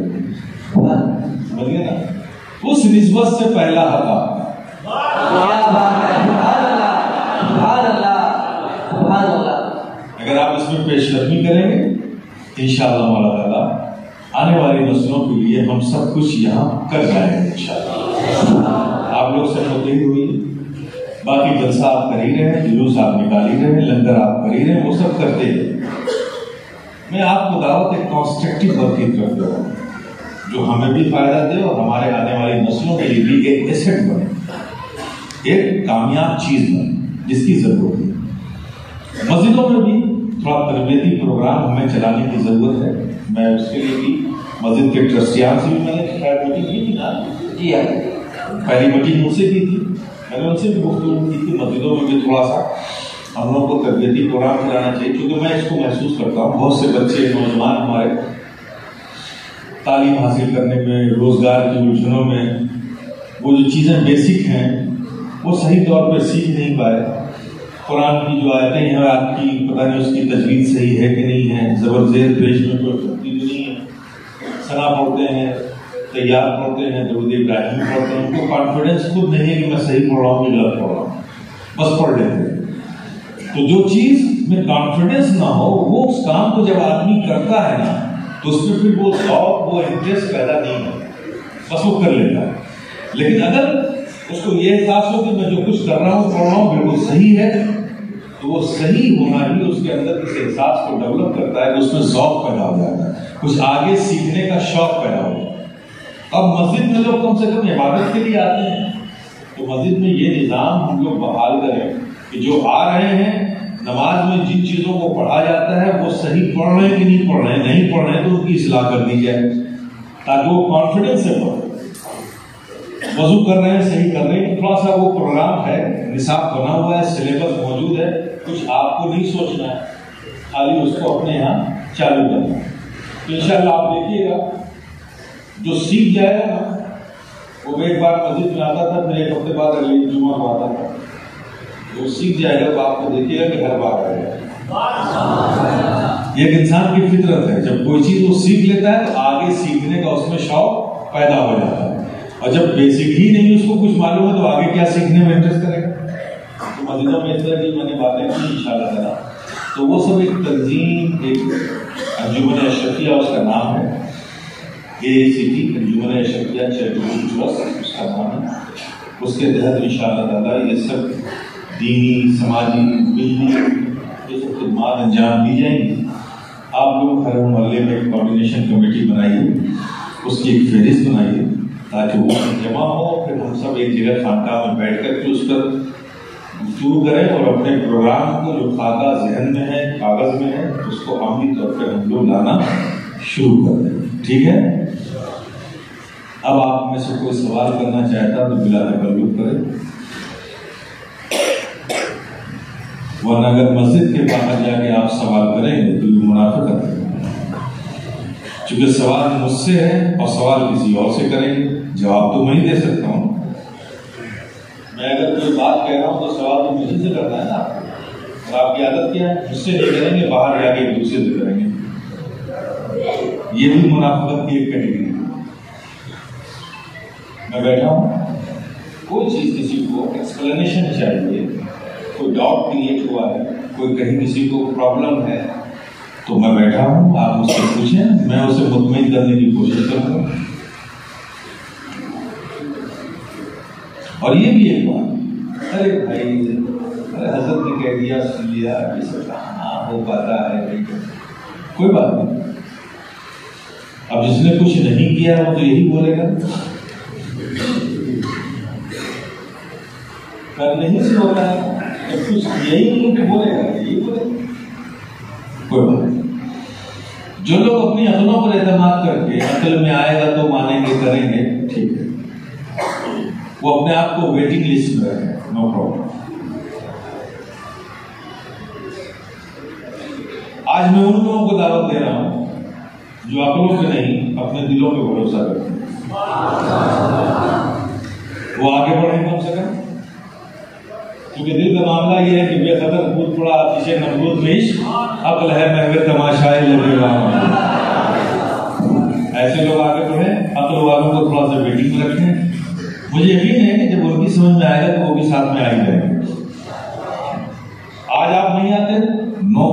سمجھے نا؟ اس نسبت سے پہلا حق آپ اگر آپ اس میں پیش قدمی کریں گے انشاءاللہ مولا تعالیٰ آنے والی نسلوں کے لیے ہم سب کچھ یہاں کر جائیں گے انشاءاللہ۔ آپ لوگ سے متحد ہوئی، باقی جلسہ آپ کر ہی رہے، جلوس آپ نکال ہی رہے، لنگر آپ کر ہی رہے، وہ سب کرتے ہیں۔ میں آپ کو دعوت ایک کنسٹرکٹیو ورک کی طرف دے رہا ہوں جو ہمیں بھی فائدہ دے اور ہمارے آنے والی نسلوں کے لیے بھی ایک ایسٹ بنے، ایک کامیاب چیز بنے جس کی ضرورت ہے۔ مسجدوں میں بھی تھوڑا تربیتی پروگرام ہمیں چلانے کی ضرورت ہے۔ میں اس کے لیے بھی مسجد کے ٹرسٹیان سے بھی میں نے شاید میٹنگ کی تھی نا، جی پہلی میٹنگ ان سے کی تھی، میں نے ان سے بھی گفتگو کی تھی، مسجدوں میں بھی تھوڑا سا ہم لوگوں کو تربیتی پروگرام چلانا چاہیے، کیونکہ میں اس کو محسوس کرتا ہوں بہت سے بچے نوجوان ہمارے تعلیم حاصل کرنے میں، روزگار کی الجھنوں میں، وہ جو چیزیں بیسک ہیں وہ صحیح طور پہ سیکھ نہیں پائے۔ قرآن کی جو آیتیں ہیں آپ کی پتہ نہیں اس کی تجوید صحیح ہے کہ نہیں ہے، زبر زیر پیش میں کوئی ترتیب نہیں ہے، ثنا پڑھتے ہیں، تیار پڑھتے ہیں، درود ابراہیم پڑھتے ہیں، ان کو کانفیڈنس خود نہیں ہے کہ میں صحیح پڑھ رہا ہوں کہ غلط پڑھ رہا ہوں، بس پڑھ لیتے ہیں۔ تو جو چیز میں کانفیڈنس نہ ہو وہ اس کام کو جب آدمی کرتا ہے نا تو اس میں پھر وہ ذوق، وہ انٹرسٹ پیدا نہیں ہوتا، بس وہ کر لیتا ہے۔ لیکن اگر اس کو یہ احساس ہو کہ میں جو کچھ کر رہا ہوں پڑھ رہا ہوں بالکل صحیح ہے، تو وہ صحیح ہونا ہی اس کے اندر اس احساس کو ڈیولپ کرتا ہے کہ اس میں ذوق پیدا ہو جاتا ہے، کچھ آگے سیکھنے کا شوق پیدا ہو جاتا ہے۔ اب مسجد میں لوگ کم سے کم عبادت کے لیے آتے ہیں، تو مسجد میں یہ نظام ہم لوگ بحال کریں کہ جو آ رہے ہیں نماز میں جن چیزوں کو پڑھا جاتا ہے وہ صحیح پڑھ رہے ہیں کہ نہیں پڑھ رہے ہیں، نہیں پڑھ رہے ہیں تو ان کی اصلاح کر دی جائے تاکہ وہ کانفیڈنس سے پڑھیں۔ وضو کر رہے ہیں، صحیح کر رہے ہیں، تھوڑا سا وہ پروگرام ہے، نصاب بنا ہوا ہے، سلیبس موجود ہے، کچھ آپ کو نہیں سوچنا ہے، خالی اس کو اپنے یہاں چالو کرنا ہے۔ تو انشاءاللہ آپ دیکھیے گا جو سیکھ جائے گا نا وہ ایک بار مسجد میں آتا تھا، پھر ایک ہفتے بعد اگلی جمعہ کو آتا تھا، وہ سیکھ جائے گا تو آپ کو دیکھیے گا کہ ہر بار آئے گا۔ یہ ایک انسان کی فطرت ہے، جب کوئی چیز وہ سیکھ لیتا ہے تو آگے سیکھنے کا اس میں شوق پیدا ہو جاتا ہے، اور جب بیسک ہی نہیں اس کو کچھ معلوم ہے تو آگے کیا سیکھنے میں انٹرسٹ کرے گا۔ تو مسجدوں میں اس طرح کی میں نے باتیں کی انشاءاللہ تعالیٰ، تو وہ سب ایک تنظیم، ایک انجمن اشرفیہ اس کا نام ہے، AACT انجمن اشرفیہ چیریٹیبل ٹرسٹ اس کا نام ہے، اس کے تحت انشاءاللہ تعالیٰ یہ سب دینی، سماجی، ملی یہ سب خدمات انجام دی جائیں گی۔ آپ لوگ ہر محلے میں ایک کوارڈینیشن کمیٹی بنائیے، اس کی ایک فہرست بنائیے تاکہ وہ جمع ہو، پھر ہم سب ایک جگہ خانقاہ میں بیٹھ کر کے اس پر گفتگو کریں اور اپنے پروگرام کو جو خاکہ ذہن میں ہے، کاغذ میں ہے، اس کو عملی طور پہ ہم لوگ لانا شروع کر دیں، ٹھیک ہے؟ اب آپ میں سے کوئی سوال کرنا چاہتا تو بلا تکلف کرے، ورنہ اگر مسجد کے باہر جا کے آپ سوال کریں گے تو یہ منافقت ہے، چونکہ سوال مجھ سے ہے اور سوال کسی اور سے کریں گے، جواب تو میں ہی دے سکتا ہوں۔ میں اگر کوئی بات کہہ رہا ہوں تو سوال تو مجھے سے کرنا ہے نا. اور آپ کی عادت کیا ہے؟ مجھ سے نہیں کریں گے، باہر جا کے ایک دوسرے سے کریں گے. یہ بھی منافقت کی ایک کیٹیگری ہے. میں بیٹھا ہوں، کوئی چیز کسی کو ایکسپلینیشن چاہیے، کوئی ڈاؤٹ کریٹ ہوا ہے، کوئی کہیں کسی کو پرابلم ہے، تو میں بیٹھا ہوں، آپ مجھ سے پوچھیں، میں اسے مطمئن کرنے کی کوشش کروں گا. اور یہ بھی ایک بات، ارے بھائی حضرت نے کہہ دیا، سن لیا، یہ سب کہاں ہو پاتا ہے، کوئی بات نہیں. اب جس نے کچھ نہیں کیا وہ تو یہی بولے گا، کرنے ہی سے ہوتا ہے. جب کچھ یہی نہیں تو بولے گا، یہی بولے گا. کوئی بات نہیں. جو لوگ اپنی عقلوں پر اعتماد کر کے عقل میں آئے گا تو مانیں گے، کریں گے، ٹھیک ہے، وہ اپنے آپ کو ویٹنگ لسٹ میں رکھیں، نو پرابلم. آج میں ان لوگوں کو دعوت دے رہا ہوں جو عقلوں پہ نہیں اپنے دلوں پہ بھروسہ کرتے ہیں. وہ آگے بڑھیں کم سے کم، کیونکہ دل کا معاملہ یہ ہے کہ بے خطر کود پڑا آتش نمرود میں عشق، عقل ہے محو تماشائے لگے گا. ایسے لوگ آگے بڑھیں، عقل والوں کو تھوڑا سا ویٹنگ میں رکھیں. مجھے یقین ہے کہ جب ان کی سمجھ میں آئے گا تو وہ بھی ساتھ میں آ ہی جائیں گے. آج آپ نہیں آتے، نو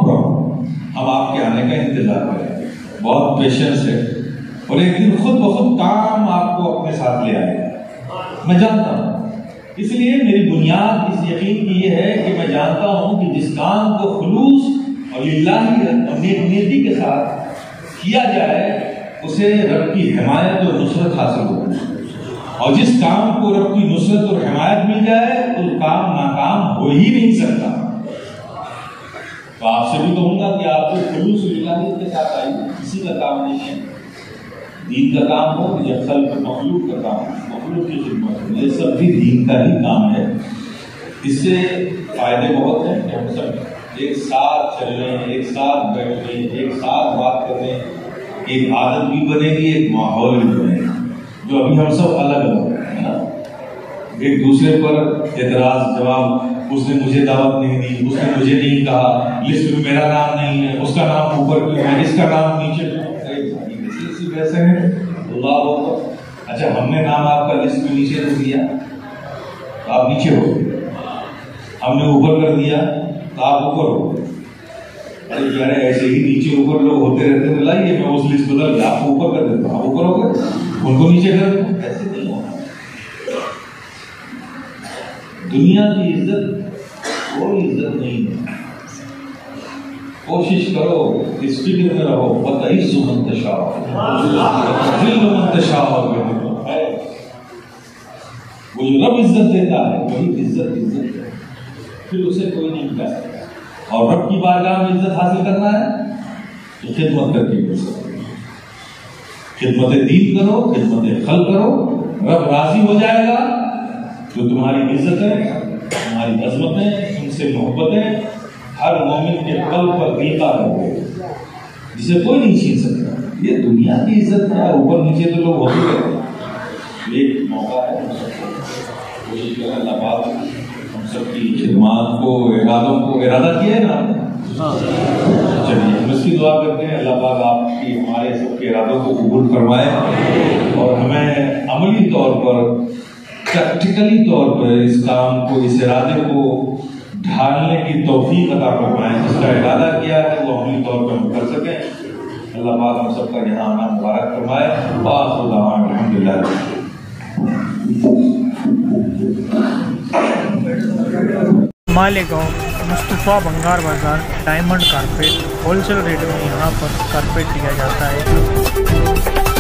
پرابلم، ہم آپ کے آنے کا انتظار کریں. بہت پیشنس ہے، اور ایک دن خود بخود کام آپ کو اپنے ساتھ لے آئے گا. میں جانتا ہوں، اس لیے میری بنیاد اس یقین کی یہ ہے کہ میں جانتا ہوں کہ جس کام کو خلوص اور للہیت اور نیتی کے ساتھ کیا جائے اسے رب کی حمایت اور نصرت حاصل ہوگی، اور جس کام کو رب کی نصرت اور حمایت مل جائے تو کام ناکام ہو ہی نہیں سکتا. تو آپ سے بھی کہوں گا کہ آپ کو خلوص اور للہیت کے ساتھ آئیے. کسی کا کام نہیں ہے، دین کا کام ہو یا خلق مخلوق کا کام ہو، مخلوق کی خدمت ہو، یہ سب بھی دین کا ہی کام ہے. اس سے فائدے بہت ہیں کہ ہم سب ایک ساتھ چل رہے ہیں، ایک ساتھ بیٹھ رہے ہیں، ایک ساتھ بات کر رہے ہیں. ایک عادت بھی بنے گی، ایک ماحول بھی بنے گا. جو ابھی ہم سب الگ الگ ہیں نا، ایک دوسرے پر اعتراض جواب، اس نے مجھے دعوت نہیں دی، اس نے مجھے نہیں کہا، لسٹ میں میرا نام نہیں ہے، اس کا نام اوپر کیوں ہے، اس کا نام نیچے کیوں ہے. ویسے ہیں اللہ ہوگا. اچھا ہم نے نام آپ کا لسٹ میں نیچے رکھ دیا تو آپ نیچے ہو گئے، ہم نے اوپر کر دیا تو آپ اوپر ہو گئے. ارے یار ایسے ہی نیچے اوپر لوگ ہوتے رہتے ہیں، لائیے میں اس لسٹ بدل کے آپ کو اوپر کر دیتا ہوں، آپ اوپر ہو گئے، ان کو نیچے کر دیں. ایسے نہیں ہونا. دنیا کی عزت کوئی عزت نہیں ہے. کوشش کرو، اس فکر میں رہو، وَتَعِزُّ مَن تَشَاءُ وَتُذِلُّ مَن تَشَاءُ. وہ جو رب عزت دیتا ہے وہی عزت ہے، پھر اسے کوئی نہیں مٹا سکتا. اور رب کی بارگاہ میں عزت حاصل کرنا ہے تو خدمت کر کے مل سکتے ہیں. خدمت دین کرو، خدمت خلق کرو، رب راضی ہو جائے گا. جو تمہاری عزت ہے، تمہاری عظمتیں، ان سے محبتیں ہر مومن کے قلب پر غلبہ ہے، جسے کوئی نہیں چھین سکتا. یہ دنیا کی عزت ہے، اوپر نیچے تو لوگ ہوتے رہتے ہیں. ایک موقع ہے ہم سب کو کوشش کریں. اللہ پاک ہم سب کی خدمات کو، ارادوں کو، ارادہ کیا ہے نا آپ نے، چلیے ہم اس کی دعا کرتے ہیں. اللہ پاک آپ کی ہمارے سب کے ارادوں کو قبول فرمائے اور ہمیں عملی طور پر، پریکٹیکلی طور پر اس کام کو، اس ارادے کو ڈھالنے کی توفیق عطا فرمائیں. جس کا ارادہ کیا ہے وہ عملی طور پر ہم کر سکیں. اللہ پاک ہم سب کا یہاں آنا مبارک فرمائے. وآخر دعوانا الحمدللہ. مالیگاؤں مصطفیٰ بنگار بازار diamond carpet wholesale rate میں یہاں پر کارپیٹ دیا جاتا ہے.